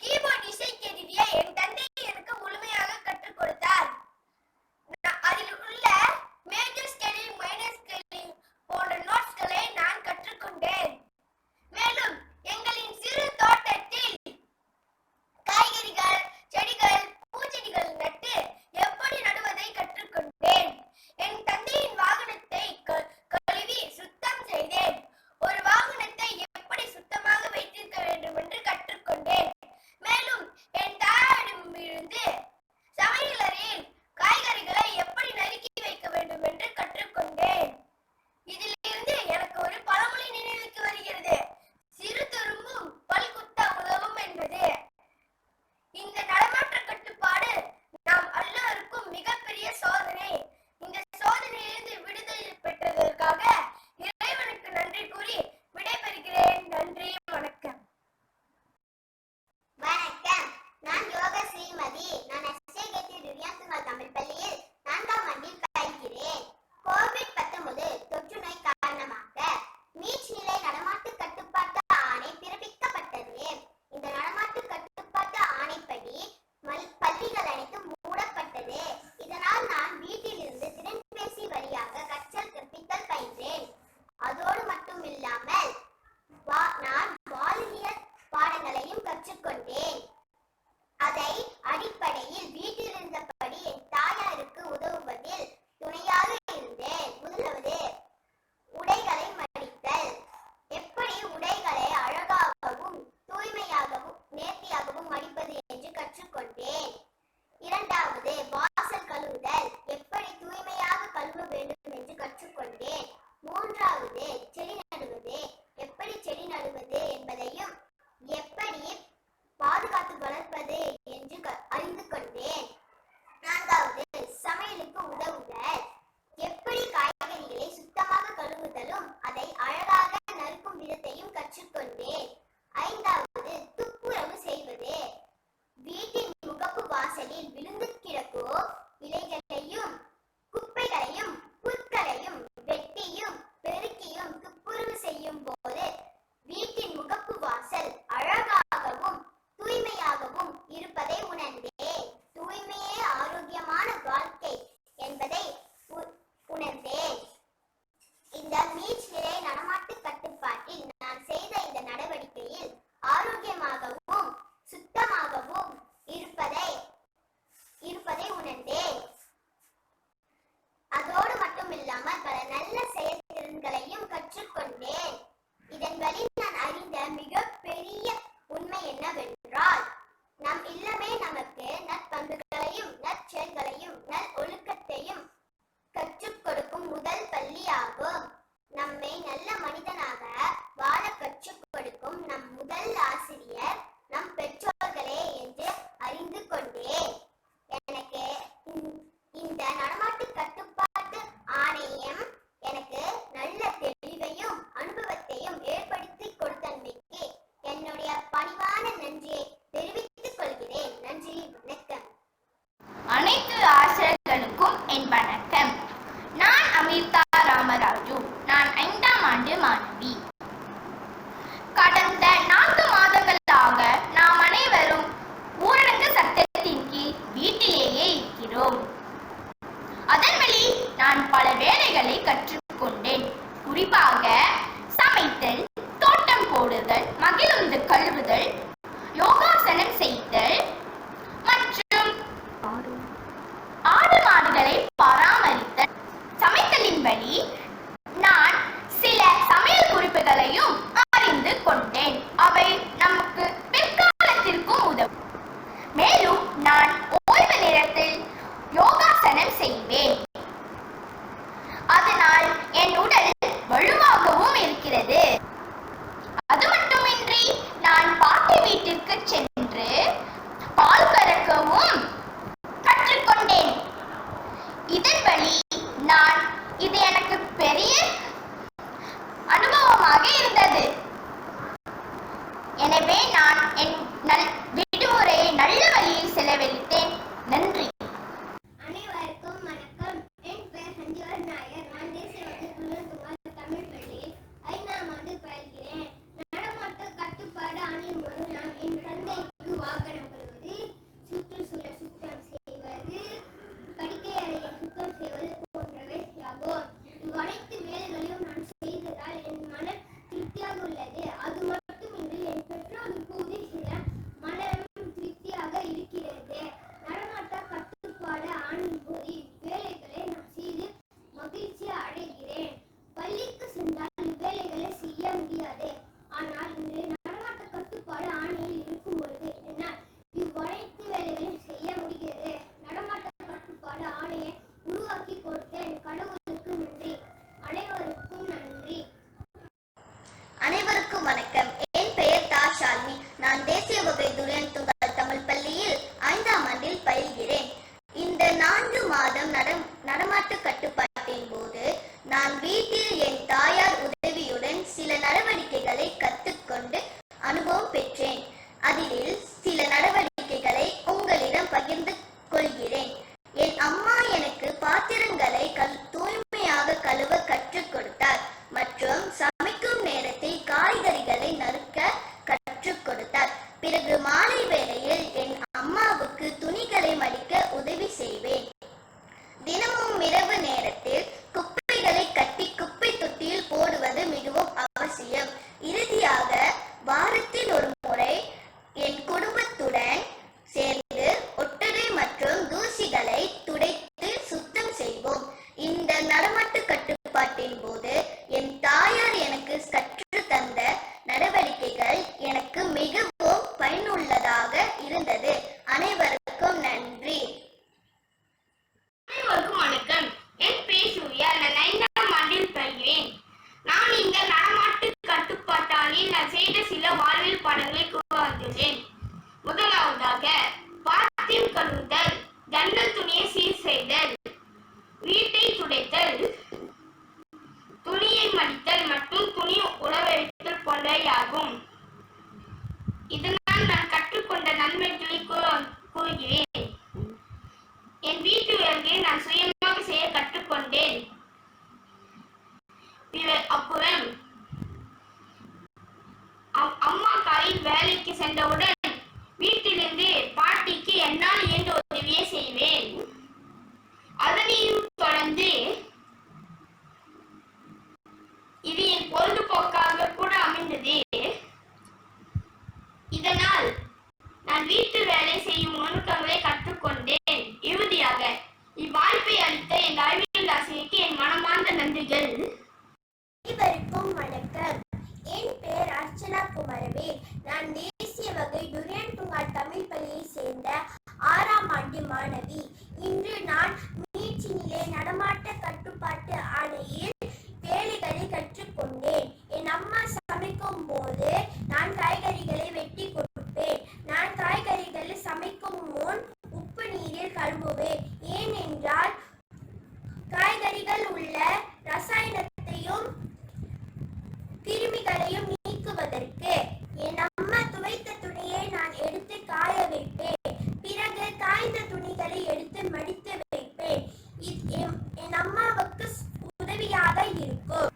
கீபோர்ட் இசை கேட்டிய என் தந்தை எனக்கு முழுமையாக கற்றுக் கொடுத்தார். அதில் உள்ள மேஜர் ஸ்கேலிங், மைனர் ஸ்கேலிங் போன்ற நோட்ஸ்களை நான் கற்றுக்கொண்டேன். மேலும் எங்களின் சிறு தோட்டத்தில் காய்கறிகள், செடிகள், பூச்செடிகள் நட்டு எப்படி நடுவதை கற்றுக்கொண்டேன். என் தந்தையின் வாகனத்தை கழுவி சுத்தம் செய்தேன். ஒரு வாகனத்தை எப்படி சுத்தமாக வைத்திருக்க வேண்டும் என்று கற்றுக்கொண்டேன். மேலும் என் தாயாரிடமிருந்து சமையலறையில் காய்கறிகளை எப்படி நறுக்கி வைக்க வேண்டும் என்று கற்றுக்கொண்டேன். இதிலிருந்து எனக்கு ஒரு பழமொழி நினைவுக்கு வருகிறது. சிறு துரும்பும் பல் குத்த உதவும் என்பது. இந்த நடமாட்ட கட்டுப்பாடு நாம் எல்லோருக்கும் மிகப்பெரிய சோதனை. இந்த சோதனையிலிருந்து விடுதலை பெற்றதற்காக இறைவனுக்கு நன்றி கூறி விடைபெறுகிறேன். நன்றி, வணக்கம். வணக்கம். நான் யோக ஸ்ரீமதி. நான் SJKT துரியன் துங்கால் தமிழ் பள்ளியில் 4ஆம் ஆண்டில் பயில்கிறேன். COVID-19 தொற்று நோய் காரணமாக நீர்நிலை நடமாட்டு கட்டுப்பாட்டு ஆணை பிறப்பிக்கப்பட்டது. இந்த நடமாட்டு கட்டுப்பாட்டு ஆணைப்படி பள்ளிகள் அனைத்தும் மூடப்பட்டது. இதனால் நான் வீட்டிலிருந்து திறன்பேசி வழியாக கற்றல் கற்பித்தல் பயின்றேன். அதோடு மட்டும் இல்லாமல் நான் வாழ்வியல் பாடங்களையும் கற்றுக்கொண்டேன். அதை அடிப்படையில் வீட்டில் இருந்தபடி என் தாயாருக்கு உதவுவதில் துணையாக இருந்தேன். முதலாவது உடைகளை மடித்தல். போடுதல், மகிழுந்து கழுவுதல், யோகாசனம் செய்தல் மற்றும் ஆடு மாடுகளை பராமரித்தல். சமைத்தலின் வழி நான் சில சமையல் குறிப்புகளையும் அறிந்து கொண்டேன். அவை நமக்கு பிற்காலத்திற்கும் உதவும். மேலும் நான் ஓய்வு நேரத்தில் யோகாசனம் செய்வேன். அதனால் என் உடல் வலுவாகவும் இருக்கிறது. அது மட்டுமின்றி நான் பாட்டி வீட்டிற்கு சென்று பால் கறக்கவும் கற்றுக்கொண்டேன். இதன் வழி இது எனக்கு பெரிய அனுபவமாக இருந்தது. எனவே நான் என் விடுமுறையை நல்ல வழியில் செலவழித்தேன். நன்றி. அனைவருக்கும் வணக்கம். என் பெயர் சஞ்சீவன் நாயர். நான் தேசிய வகை துணை தமிழ் பள்ளியில் 5ஆம் ஆண்டு பயில்கிறேன். நடமாட்ட கட்டுப்பாடு அணியும் போது நான் என் தந்தைக்கு வாகனம் பெறுவது, சுற்றுச்சூழல் சுத்தம் செய்வது, படுக்கை அறையை சுத்தம் செய்வது போன்றவை ஆகும். இவ்வனைத்து வேலைகளையும் நான் செய்ததால் என் மனம் திருப்தியாக உள்ளது. அது மட்டுமின்றி என் பெற்றோருக்கு உதவி செய்ய மனம் திருப்தியாக இருக்கிறது. நடமாட்ட கட்டுப்பாடு ஆணையின் போது இவ்வேலைகளை நான் செய்து மகிழ்ச்சி அடைகிறேன். பள்ளிக்கு சென்றால் இவ்வேலைகளை செய்ய முடியாது. ஆனால் இன்று நடமாட்ட கட்டுப்பாடு ஆணையில் இருக்கும் பொழுது என்னால் இவ்வனைத்து வேலைகளையும் செய்ய முடிகிறது. நடமாட்ட கட்டுப்பாடு ஆணையை உருவாக்கி கொடுத்த என் கடவுளுக்கு நன்றி. அனைவருக்கும் நன்றி. அனைவருக்கும் வணக்கம். என் பெயர் தாஷாலினி. நான் தேசிய வகை துரையன் துங்கால் தமிழ் பள்ளியில் 5ஆம் ஆண்டில் பயில்கிறேன். இந்த 4 மாதம் நடமாட்ட கட்டுப்பாட்டின் போது நான் வீட்டில் என் தாயார் உதவியுடன் சில நடவடிக்கைகளை கற்றுக்கொண்டு அனுபவம் பெற்றேன். அதில் சில நடவடிக்கைகளை உங்களிடம் பகிர்ந்து கொள்கிறேன். என் அம்மா எனக்கு பாத்திரங்களை தூய்மையாக கழுவ கற்றுக் கொடுத்தார் மற்றும் சமைக்கும் நேரத்தில் காய்கறிகளை நறுக்க கற்றுக் கொடுத்தார். பிறகு மாலை வேளையில் என் அம்மாவுக்கு துணிகளை மடிக்க உதவி செய்வேன். தினமும் இரவு நேரத்தில் குப்பைகளை கட்டி குப்பை தொட்டியில் போடுவது மிகவும் அவசியம். இறுதியாக வாரத்தில் ஒரு முறை என் குடும்பத்துடன் சேர்ந்து ஒட்டடை மற்றும் தூசிகளை துடைத்து சுத்தம் செய்வோம். இந்த நடமாட்ட கட்டுப்பாட்டின் போது என் தாயார் எனக்கு கற்றுத் தந்த நடவடிக்கைகள் எனக்கு மிகவும் பயனுள்ளதாக இருந்தது. அனைவருக்கும் நன்றி. அனைவருக்கும் வணக்கம். என் பேர் சூர்யா. நான் 5ஆம் ஆண்டில் பயில்கிறேன். நான் இந்த நடமாட்டு கட்டுப்பாட்டாளில் நான் செய்த சில வாழ்வியல் பாடங்களை கூறுகிறேன். முதலாவதாக பாத்திரம் கழுவுதல், ஜன்னல் துணியை சீர் செய்தல், வீட்டை துடைத்தல், துணியை மடித்தல் மற்றும் துணி உலவெடுத்தல் போன்றவையாகும். இதனால் நான் கற்றுக்கொண்ட நன்மைகளை கூறுகிறேன். என் வீட்டு வேலையை நான் சுயமாக செய்ய கற்றுக்கொண்டேன். அப்புறம் அம்மா காலையில் வேலைக்கு சென்றவுடன் வீட்டிலிருந்து பாட்டிக்கு என்னால் இயன்ற உதவியை செய்வேன். அதனையும் தொடர்ந்து இது என் பொழுதுபோக்காக கூட அமைந்தது. இதனால் நான் வீட்டு வேலை செய்யும் நுணுக்கங்களை கற்றுக்கொண்டேன். இறுதியாக இவ்வாய்ப்பை அளித்த என் அறிவியல் ஆசிரியருக்கு என் மனமார்ந்த நன்றிகள். அனைவருக்கும் வணக்கம். என் பெயர் அர்ச்சனா குமரவேல். நான் தேசிய வகை துரையன் துங்கால் தமிழ் பள்ளியை சேர்ந்த 6ஆம் ஆண்டு மாணவி. இன்று நான் மீட்சி நிலை நடமாட்ட கட்டுப்பாட்டு ஆணையில் வேலைகளை கற்றுக்கொண்டேன். என் அம்மா சமைக்கும் போது நான் காய்கறிகளை வெட்டி கொடுப்பேன். நான் காய்கறிகளை சமைக்கும் முன் உப்பு நீரில் கழுவுவேன். ஏனென்றால் காய்கறிகள் உள்ள ரசாயனத்தையும் கிருமிகளையும் நீக்குவதற்கு. என் அம்மா துவைத்த துணியை நான் எடுத்து காய வைப்பேன். பிறகு காய்ந்த துணிகளை எடுத்து மடித்து வைப்பேன். என் அம்மாவுக்கு உதவியாக இருக்கும்.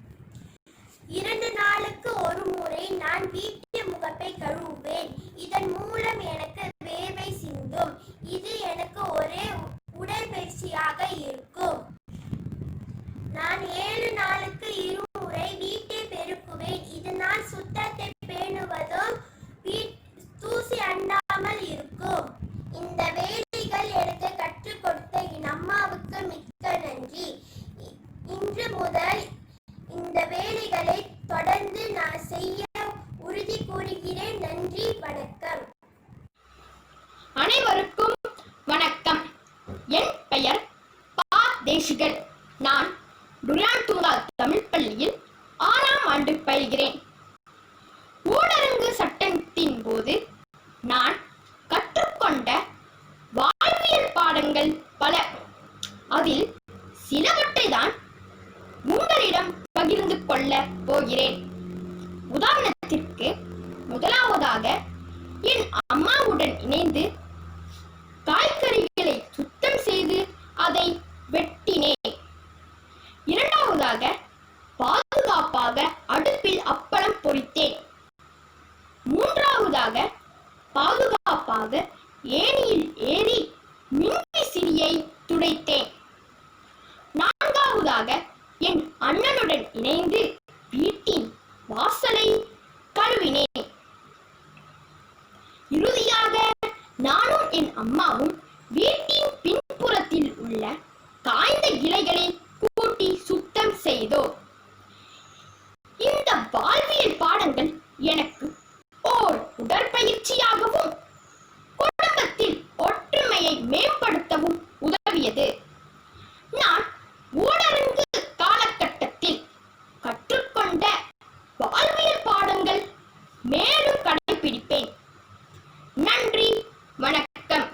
2 நாளுக்கு ஒரு முறை நான் வீட்டு முகப்பை கழுவுவேன். இதன் மூலம் எனக்கு வேர்வை சிந்தும். இது எனக்கு ஒரே உடற்பயிற்சியாக இருக்கும். நான் 7 நாளுக்கு 2 முறை வீட்டை பெருக்குவேன். இதனால் சுத்தத்தை கூறுகிறேன். நன்றி, வணக்கம். அனைவருக்கும் வணக்கம். என் பெயர் பா. தேசிகன். நான் துரையான்துங்கால் தமிழ் பள்ளியில் 6ஆம் ஆண்டு பயில்கிறேன். ஊரடங்கு சட்டத்தின் போது நான் கற்றுக்கொண்ட வாழ்வியல் பாடங்கள் பல. அதில் சிலவற்றை தான் உங்களிடம் பகிர்ந்து கொள்ள போகிறேன். உதாரணத்திற்கு, முதலாவதாக என் அம்மாவுடன் இணைந்து காய்கறிகளை சுத்தம் செய்து அதை வெட்டினேன். இரண்டாவதாக, பாதுகாப்பாக அடுப்பில் அப்பளம் பொரித்தேன். மூன்றாவதாக, பாதுகாப்பாக ஏணியில் ஏறி மின்விசிறியை துடைத்தேன். நான்காவதாக, என் அண்ணனுடன் இணைந்து வீட்டின் வாசலை கழுவினேன். இறுதியாக, நானும் என் அம்மாவும் வீட்டின் பின்புறத்தில் உள்ள காய்ந்த இலைகளை கூட்டி சுத்தம் செய்தோம். இந்த வாழ்வியல் பாடங்கள் எனக்கு ஓர் உடற்பயிற்சியாகவும் குடும்பத்தில் ஒற்றுமையை மேம்படுத்தவும் உதவியது. நான் ஊரடங்கு காலகட்டத்தில் கற்றுக்கொண்ட வாழ்வியல் பாடங்கள் மேலும் கடைபிடிப்பேன். நன்றி, வணக்கம்.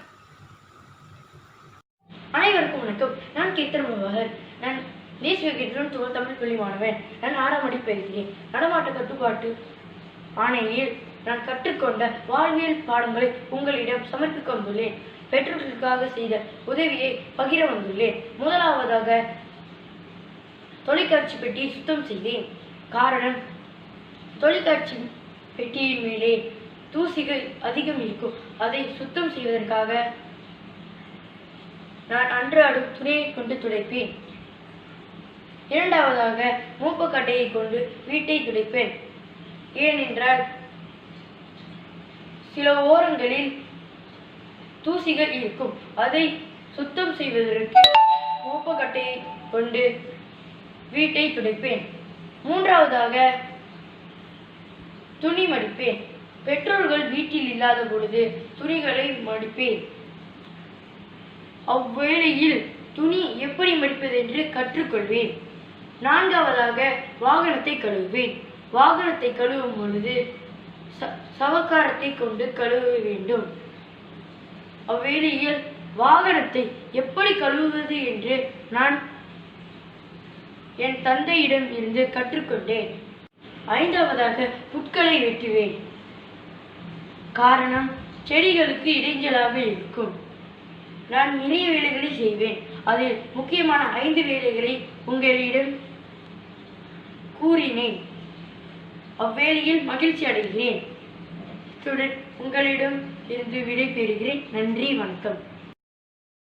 அனைவருக்கும் வணக்கம். நான் கீர்த்தன் முகவர். நான் தேசிய துரையான்துங்கால் தமிழ் பள்ளி மாணவன். நான் 6ஆம் ஆண்டு பயில்கிறேன். நடமாட்ட கட்டுப்பாட்டு ஆணையில் நான் கற்றுக்கொண்ட வாழ்வியல் பாடங்களை உங்களிடம் சமர்ப்பிக்க வந்துள்ளேன். பெற்றோர்களுக்காக செய்த உதவியை பகிர வந்துள்ளேன். முதலாவதாக, தொலைக்காட்சி பெட்டியை சுத்தம் செய்தேன். காரணம், தொலைக்காட்சி பெட்டியின் மேலே தூசிகள் அதிகம் இருக்கும். அதை சுத்தம் செய்வதற்காக நான் அன்றாடம் துணியை கொண்டு துடைப்பேன். இரண்டாவதாக, மூப்பக்கட்டையை கொண்டு வீட்டை துடைப்பேன். ஏனென்றால் சில ஓரங்களில் தூசிகள் இருக்கும். அதை சுத்தம் செய்வதற்கு மூப்பக்கட்டையை கொண்டு வீட்டை துடைப்பேன். மூன்றாவதாக, துணி மடிப்பேன். பெற்றோர்கள் வீட்டில் இல்லாத பொழுது துணிகளை மடிப்பேன். அவ்வேளையில் துணி எப்படி மடிப்பது என்று கற்றுக்கொள்வேன். நான்காவதாக, வாகனத்தை கழுவுவேன். வாகனத்தை கழுவும் பொழுது சவக்காரத்தை கொண்டு கழுவ வேண்டும். அவ்வேளையில் வாகனத்தை எப்படி கழுவுவது என்று நான் என் தந்தையிடம் இருந்து கற்றுக்கொண்டேன். ஐந்தாவதாக, புற்களை வெட்டுவேன். காரணம், செடிகளுக்கு இடைஞ்சலாக இருக்கும். நான் நிறைய வேலைகளை செய்வேன். அதில் முக்கியமான 5 வேலைகளை உங்களிடம் கூறினேன். அவ்வேளையில் மகிழ்ச்சி அடைகிறேன். இத்துடன் உங்களிடம் இருந்து விடை பெறுகிறேன். நன்றி, வணக்கம்.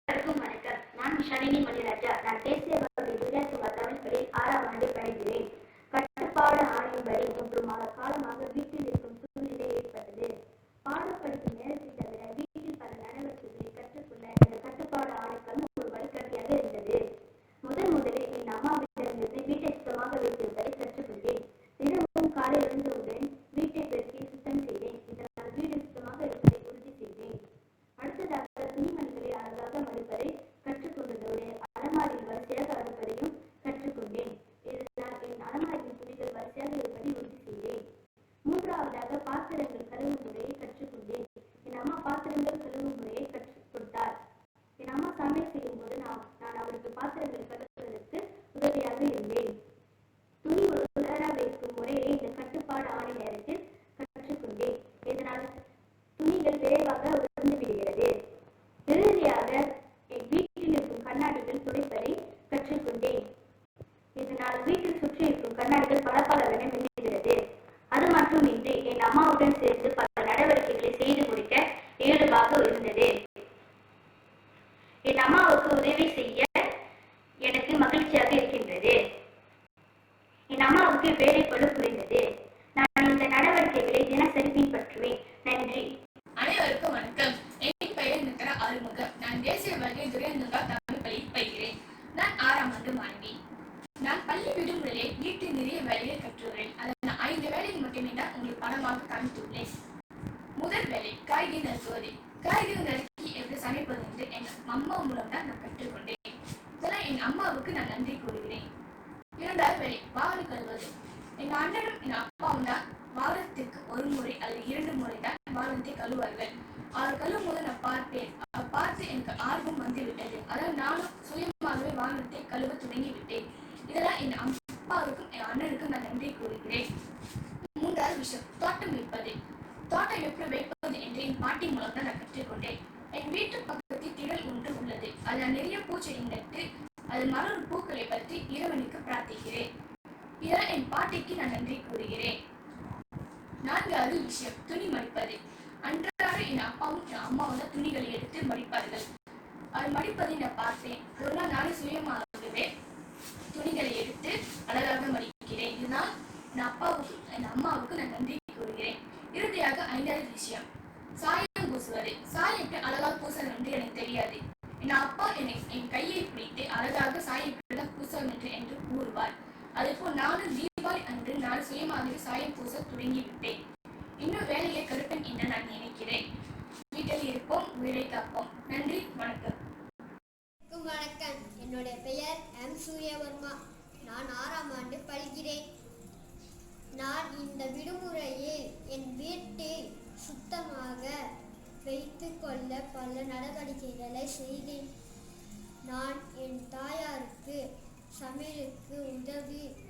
வணக்கம். நான் ஷனினி மணிராஜா. நான் தேசிய வகை துரையான்துங்கால் தமிழ் பள்ளியில் 6ஆம் ஆண்டு பயில்கிறேன். கட்டுப்பாடு ஆணையின்படி 3 மாத காலமாக வீட்டில் இருக்கும் சூழ்நிலை ஏற்பட்டது. பாடப்படிக்கும் நேரத்தை தவிர வீட்டில் பல நடவடிக்கைகளை கற்றுக்கொள்ள இந்த கட்டுப்பாடு ஆணைக்களம் ஒரு வழிகாட்டியாக இருந்தது. முதலில் என் அம்மாவிடமிருந்து வீட்டை சுத்தமாக வைத்திருப்பதை கற்றுக்கொண்டேன். தினமும் காலை எழுந்தவுடன் வீட்டை பெருக்கி சுத்தம் செய்தேன். இதனால் வீடு சுத்தமாக இருப்பதை உறுதி செய்தேன். அடுத்ததாக, துணிமணிகளை அழகாக மடிப்பதை கற்றுக்கொண்டதோடு அலமாரியில் வரிசையாக அடுப்பதையும் கற்றுக்கொண்டேன். இதனால் என் அலமாரியின் துணிகள் வரிசையாக இருப்பதை உறுதி செய்தேன். மூன்றாவதாக, பாத்திரங்கள் கழுவும் முறையை கற்றுக்கொண்டேன். என் அம்மா பாத்திரங்கள் கழுவும் முறையை கற்றுக் கொடுத்தார். என் அம்மா சமையல் செய்யும் போது நான் அவருக்கு பாத்திரங்கள் கழுவுவதற்கு உதவியாக இருந்தேன். துணி உலர வைக்கும் முறையை இந்த கட்டுப்பாடு ஆணை நேரத்தில் கற்றுக்கொண்டேன். இதனால் துணிகள் விரைவாக உலர்ந்து விடுகிறது. இறுதியாக, என் வீட்டில் இருக்கும் கண்ணாடிகள் துடைப்பதை கற்றுக்கொண்டேன். இதனால் வீட்டில் சுற்றி இருக்கும் கண்ணாடிகள் பளபளவென மின்னுகிறது. அது மட்டுமின்றி என் அம்மாவுடன் சேர்ந்து பல நடவடிக்கைகளை செய்து முடிக்க ஏதுவாக இருந்தது. என் அம்மாவுக்கு உதவி செய்ய எனக்கு மகிழ்ச்சியாக இருக்கின்றது. என் அம்மாவுக்கு வேலை பளு குறைந்தது. நான் இந்த நடவடிக்கைகளை தினசரி பின்பற்றுவேன். நன்றி. அனைவருக்கும் வணக்கம். என் பெயர் நித்ரா ஆறுமுகம். நான் தேசிய வகை துரையான்துங்கால் தமிழ் பள்ளியில் பயில்கிறேன். நான் 6ஆம் ஆண்டு மாணவி. நான் பள்ளி விடுமுறையை வீட்டில் நிறைய வேலையை கற்றுள்ளேன். அதை நான் 5 வேலைகள் மட்டுமே தான் உங்களுக்கு படமாக காமித்துள்ளேன். முதல் வேலை காய்கறி நறுக்குவது. காய்கறி நறுக்கி எப்படி சமைப்பது என்று என் அம்மா மூலம் தான் நான் கற்றுக்கொண்டேன். இதெல்லாம் என் அம்மாவுக்கு நான் நன்றி கூறுகிறேன். இரண்டாவது வேலை வாகனம் கழுவுவது. எங்க அண்ணனும் என் அப்பாவும் தான் வாரத்திற்கு ஒரு முறை அல்லது 2 முறை தான் வாகனத்தை கழுவார்கள். அவர் கழுவும் போது நான் பார்ப்பேன். பார்த்து எனக்கு ஆர்வம் வந்து விட்டது. அதாவது நானும் சுயமாகவே வாகனத்தை கழுவ தொடங்கி விட்டேன். இதெல்லாம் என் அப்பாவுக்கும் என் அண்ணனுக்கும் நான் நன்றி கூறுகிறேன். மூன்றாவது விஷயம் தோட்டம் வைப்பது. தோட்டம் எப்படி வைப்பது என்று என் பாட்டி மூலம் தான் நான் கற்றுக்கொண்டேன். என் வீட்டு பக்கத்தில் திடல் ஒன்று உள்ளது. அதில் நிறைய பூச்செடி நட்டு அது மலரும் பூக்களை பற்றி இறைவனுக்கு பிரார்த்திக்கிறேன். இதெல்லாம் என் பாட்டிக்கு நான் நன்றி கூறுகிறேன். நான்காவது விஷயம் துணி மடிப்பது. அன்றாட என் அப்பாவும் என் அம்மாவும் தான் துணிகளை எடுத்து மடிப்பார்கள். அது மடிப்பதை நான் பார்ப்பேன். ஒரு நாள் நானே சுயமாகவே துணிகளை எடுத்து அழகாக மடிக்கிறேன். இதனால் என் அப்பாவுக்கு என் அம்மாவுக்கு நான் நன்றி கூறுகிறேன். இறுதியாக 5வது விஷயம் சாயம் பூசுவது. சாயம் எப்படி அழகாக பூசணும் என்று எனக்கு தெரியாது. என் அப்பா என் கையை பிடித்து அழகாக சாயம் இப்படிதான் பூசணும் என்று கூறுவார். அதேபோல் நானும் தீபாவளி அன்று நான் சுயமாகவே சாயம் பூச தொடங்கிவிட்டேன். இன்னும் வேலையை கருப்பேன் என்று நான் நினைக்கிறேன். வீட்டில் இருப்போம், உயிரை காப்போம். நன்றி, வணக்கம். வணக்கம். என்னுடைய பெயர் எம். சூரியவர்மா. நான் 6ஆம் ஆண்டு பயில்கிறேன். நான் இந்த விடுமுறையில் என் வீட்டை சுத்தமாக வைத்துக்கொள்ள பல நடவடிக்கைகளை செய்தேன். நான் என் தாயாருக்கு சமையலுக்கு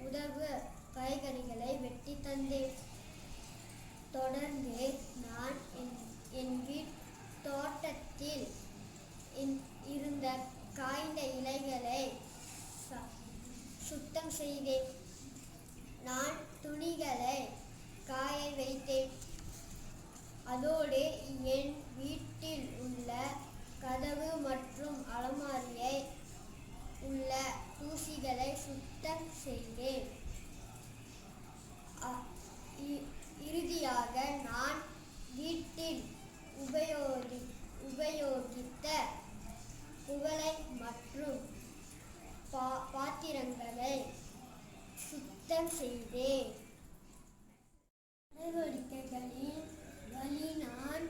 உதவ காய்கறிகளை வெட்டி தந்தேன். தொடர்ந்து நான் என் தோட்டத்தில் இருந்த காய்ந்த இலைகளை சுத்தம் செய்தேன். நான் துணிகளை காய வைத்தேன். அதோடு என் வீட்டில் உள்ள கதவு மற்றும் அலமாரியை உள்ள தூசிகளை சுத்தம் செய்தேன். இறுதியாக நான் வீட்டில் உபயோகித்த குவளை மற்றும் பாத்திரங்களை சுத்தம் செய்தேன். நடவடிக்கைகளின் வழி நான்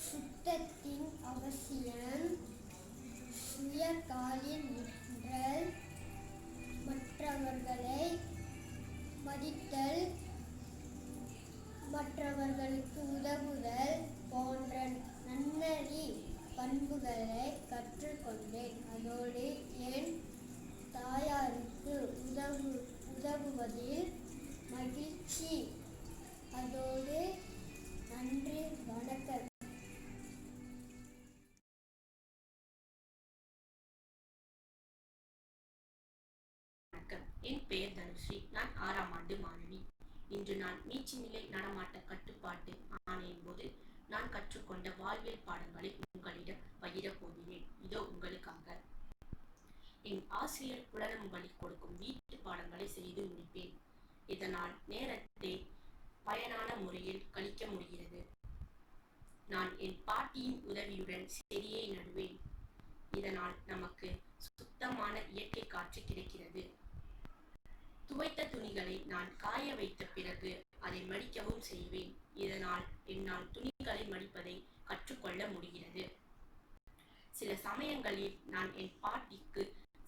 சுத்தத்தின் அவசியம், சுய காலில் நிற்றல், மற்றவர்களை மதித்தல், மற்றவர்களுக்கு உதவுதல் போன்ற நன்னறி பண்புகளை கற்றுக்கொண்டேன். அதோடு என் தாயாருக்கு உதவுவதில் மகிழ்ச்சி. அதோடு நன்றி, வணக்கம். வணக்கம். என் பெயர் தனுஸ்ரீ. நான் 6ஆம் ஆண்டு மாணவி. இன்று நான் நீச்சிநிலை நடமாட்ட கட்டுப்பாட்டு ஆணையின் போது நான் கற்றுக்கொண்ட வாழ்வியல் பாடங்களை உங்களிடம் பகிரப் போகிறேன். இதோ உங்களுக்காக. என் ஆசிரியர் புலனும் வழி கொடுக்கும் வீட்டு பாடங்களை செய்து முடிப்பேன். இதனால் நேரத்தை பயனான முறையில் கழிக்க முடிகிறது. நான் என் பாட்டியின் உதவியுடன் செடியை நடுவேன். இதனால் நமக்கு சுத்தமான இயற்கை காற்று கிடைக்கிறது. துவைத்த துணிகளை நான் காய வைத்த பிறகு அதை மடிக்கவும் செய்வேன். இதனால் என்னால் துணிகளை மடிப்பதை கற்றுக்கொள்ள முடிகிறது. சில சமயங்களில் நான் என் பாட்டிக்கு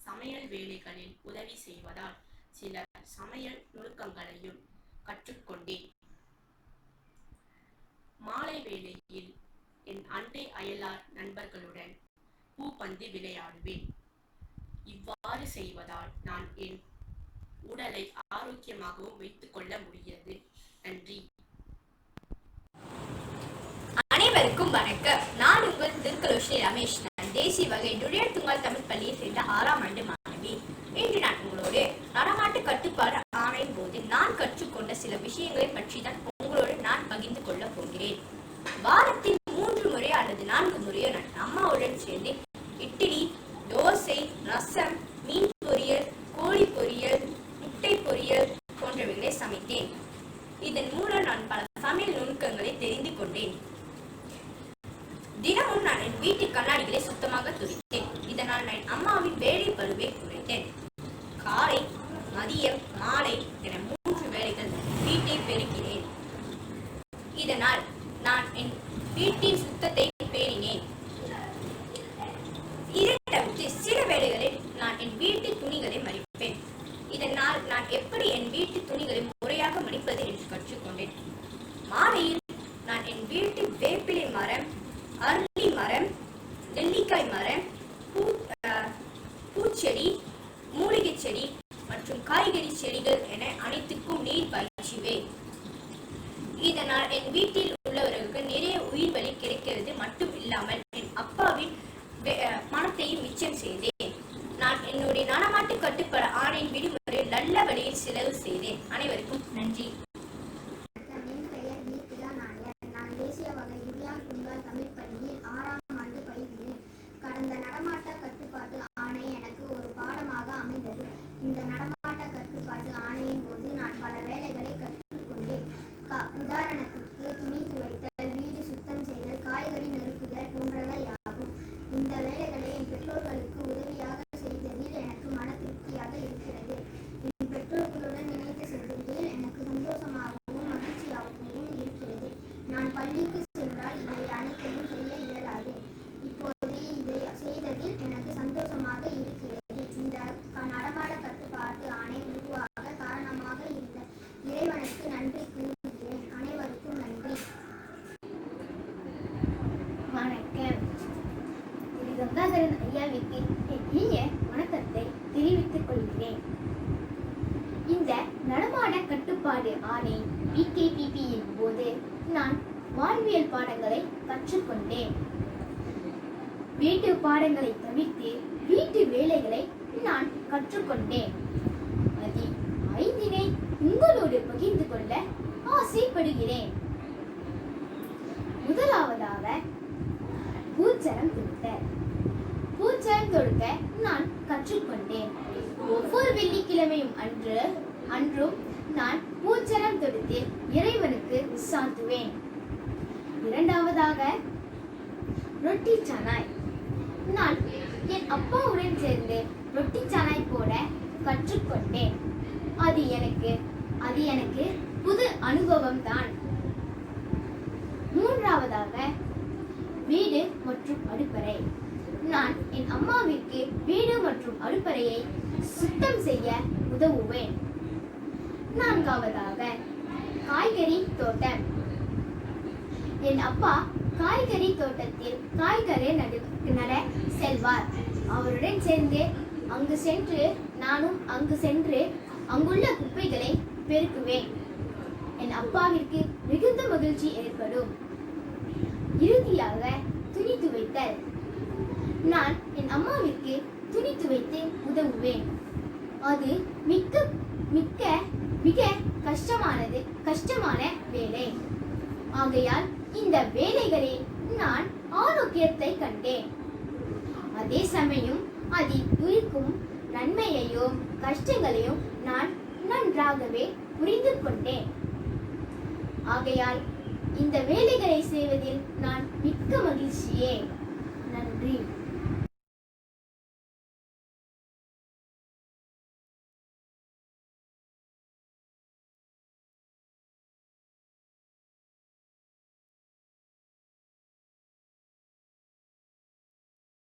சமையல் வேலைகளில் உதவி செய்வதால் சில சமையல் நுணுக்கங்களையும் கற்றுக்கொண்டேன். மாலை வேளையில் என் அண்டை அயலார் நண்பர்களுடன் பூப்பந்து விளையாடுவேன். இவ்வாறு செய்வதால் நான் என் உடலை ஆரோக்கியமாகவும் வைத்துக் கொள்ள முடிகிறது. நன்றி. அனைவருக்கும் வணக்கம். நான் உங்கள் திருக்கலோஷி ரமேஷ். நான் தேசிய வகை துரையத்துங்கால் தமிழ் பள்ளியை சேர்ந்த 6ஆம் ஆண்டு மாணவி. இன்று நான் உங்களோடு நடமாட்டு கட்டுப்பாடு ஆணையின் போது நான் கற்றுக்கொண்ட சில விஷயங்களை பற்றி தான் உங்களோடு நான் பகிர்ந்து கொள்ள போகிறேன். வாரத்தில் 3 முறை அல்லது 4 முறையோ நான் அம்மாவுடன் சேர்ந்து இட்லி, தோசை, ரசம், மீன் பொரியல், கோழி பொரியல், முட்டை பொரியல் போன்றவைகளை சமைத்தேன். இதன் மூலம் நான் பல சமையல் நுணுக்கங்களை தெரிந்து கொண்டேன். தினமும் நான் என் வீட்டு கண்ணாடிகளை சுத்தமாக துடைத்தேன். இதனால் நான் அம்மாவின் வேலை பளுவை குறைத்தேன். காலை, மதியம், மாலை என 3 வேளைகள் வீட்டை பெருக்கினேன். இதனால் நான் என் வீட்டின் சுத்தத்தை பேணினேன். இதை தவிர்த்து சில வேளைகளில் நான் என் வீட்டு துணிகளை மடிப்பேன். இதனால் நான் எப்படி என் வீட்டு துணிகளை முறையாக மடிப்பது என்று கற்றுக்கொண்டேன். மாலையில் நான் என் வீட்டு வேப்பிலை மரம், அரளி மரம், நெல்லிக்காய் மரம், பூச்செடி, மூலிகை செடி மற்றும் காய்கறி செடிகள் என அனைத்துக்கும் நீர் பாய்ச்சுவேன். இதனால் என் வீட்டில் உள்ளவர்களுக்கு நிறைய உயிர் வலி கிடைக்கிறது மட்டும் இல்லாமல் என் அப்பாவின் பணத்தையும் மிச்சம் செய்தேன். நான் என்னுடைய நடமாட்டு கட்டுப்பாடு ஆணையின் விடுமுறை நல்ல வழியில் செலவு செய்தேன். அனைவருக்கும் நன்றி. என் பெயர் கீர்த்திகா நாயர். நான் தேசிய வகை துரியான் துங்கால் தமிழ் பள்ளியில் 6ஆம் ஆண்டு பயில்கிறேன். கடந்த நடமாட்ட கட்டுப்பாட்டு ஆணை எனக்கு ஒரு பாடமாக அமைந்தது. இந்த நடமாட்ட கட்டுப்பாட்டு ஆணையின் போது நான் பல வேலைகளை கற்றுக்கொண்டேன். உதாரணத்துக்கு துணி துவைத்தல், வீடு சுத்தம் செய்தல், காய்கறி நறுக்குதல் போன்றவை ஆகும். இந்த வேலைகளை என் பெற்றோர்களுக்கு உதவியாக செய்ததில் எனக்கு மன திருப்தியாக இருக்கிறது. என் பெற்றோர்களுடன் இணைத்து செய்ததில் எனக்கு சந்தோஷமாகவும் மகிழ்ச்சியாகவும் இருக்கிறது. நான் பள்ளிக்கு சென்றால் இதை அனைத்தையும் செய்ய இயலாது. இப்போது இதை செய்ததில் எனக்கு சந்தோஷமாக இருக்கிறது. இந்த நடமாட கட்டுப்பாட்டு ஆணை உருவாக காரணமாக இருந்த இறைவனுக்கு நன்றி கூறுகிறேன். அனைவருக்கும் நன்றி. வணக்கம். திரு கங்காதரன் ஐயாவிற்கு என் இனிய வணக்கத்தை தெரிவித்துக் கொள்கிறேன். இந்த நடமாட கட்டுப்பாடு ஆணை PKPPயின் போது நான் வாழ்வியல் பாடங்களை கற்றுக்கொண்டேன். வீட்டு பாடங்களை தவிர்த்து வீட்டு வேலைகளை நான் கற்றுக்கொண்டேன். அதில் 5 உங்களோடு பகிர்ந்து கொள்ள ஆசைப்படுகிறேன். முதலாவதாக பூச்சரம் தொடுத்தல். பூச்சரம் தொடுக்க நான் கற்றுக்கொண்டேன். ஒவ்வொரு வெள்ளிக்கிழமையும் அன்றும் நான் பூச்சரம் தொடுத்து இறைவனுக்கு சாத்துவேன். இரண்டாவதாக ரொட்டி சானாய். நான் என் அப்பாவுடன் சேர்ந்து ரொட்டி சானாய் போட கற்றுக்கொண்டேன். அது எனக்கு புது அனுபவம் தான். மூன்றாவதாக வீடு மற்றும் அடுப்பறை. நான் என் அம்மாவிற்கு வீடு மற்றும் அடுப்பறையை சுத்தம் செய்ய உதவுவேன். நான்காவதாக காய்கறி தோட்டம். என் அப்பா காய்கறி தோட்டத்தில் காய்கறி நட செல்வார். அவருடன் சேர்ந்து நானும் அங்கு சென்று அங்குள்ள குப்பைகளை பெருக்குவேன். என் அப்பாவிற்கு மிகுந்த மகிழ்ச்சி ஏற்படும். இறுதியாக துணி துவைத்தல். நான் என் அம்மாவிற்கு துணி துவைத்து உதவுவேன். அது மிக கஷ்டமான வேலை. ஆகையால் இந்த வேலைகளில் நான் ஆரோக்கியத்தை கண்டேன். அதே சமயம் அதில் இருக்கும் நன்மையையும் கஷ்டங்களையும் நான் நன்றாகவே புரிந்து கொண்டேன். ஆகையால் இந்த வேலைகளை செய்வதில் நான் மிக்க மகிழ்ச்சியே. நன்றி.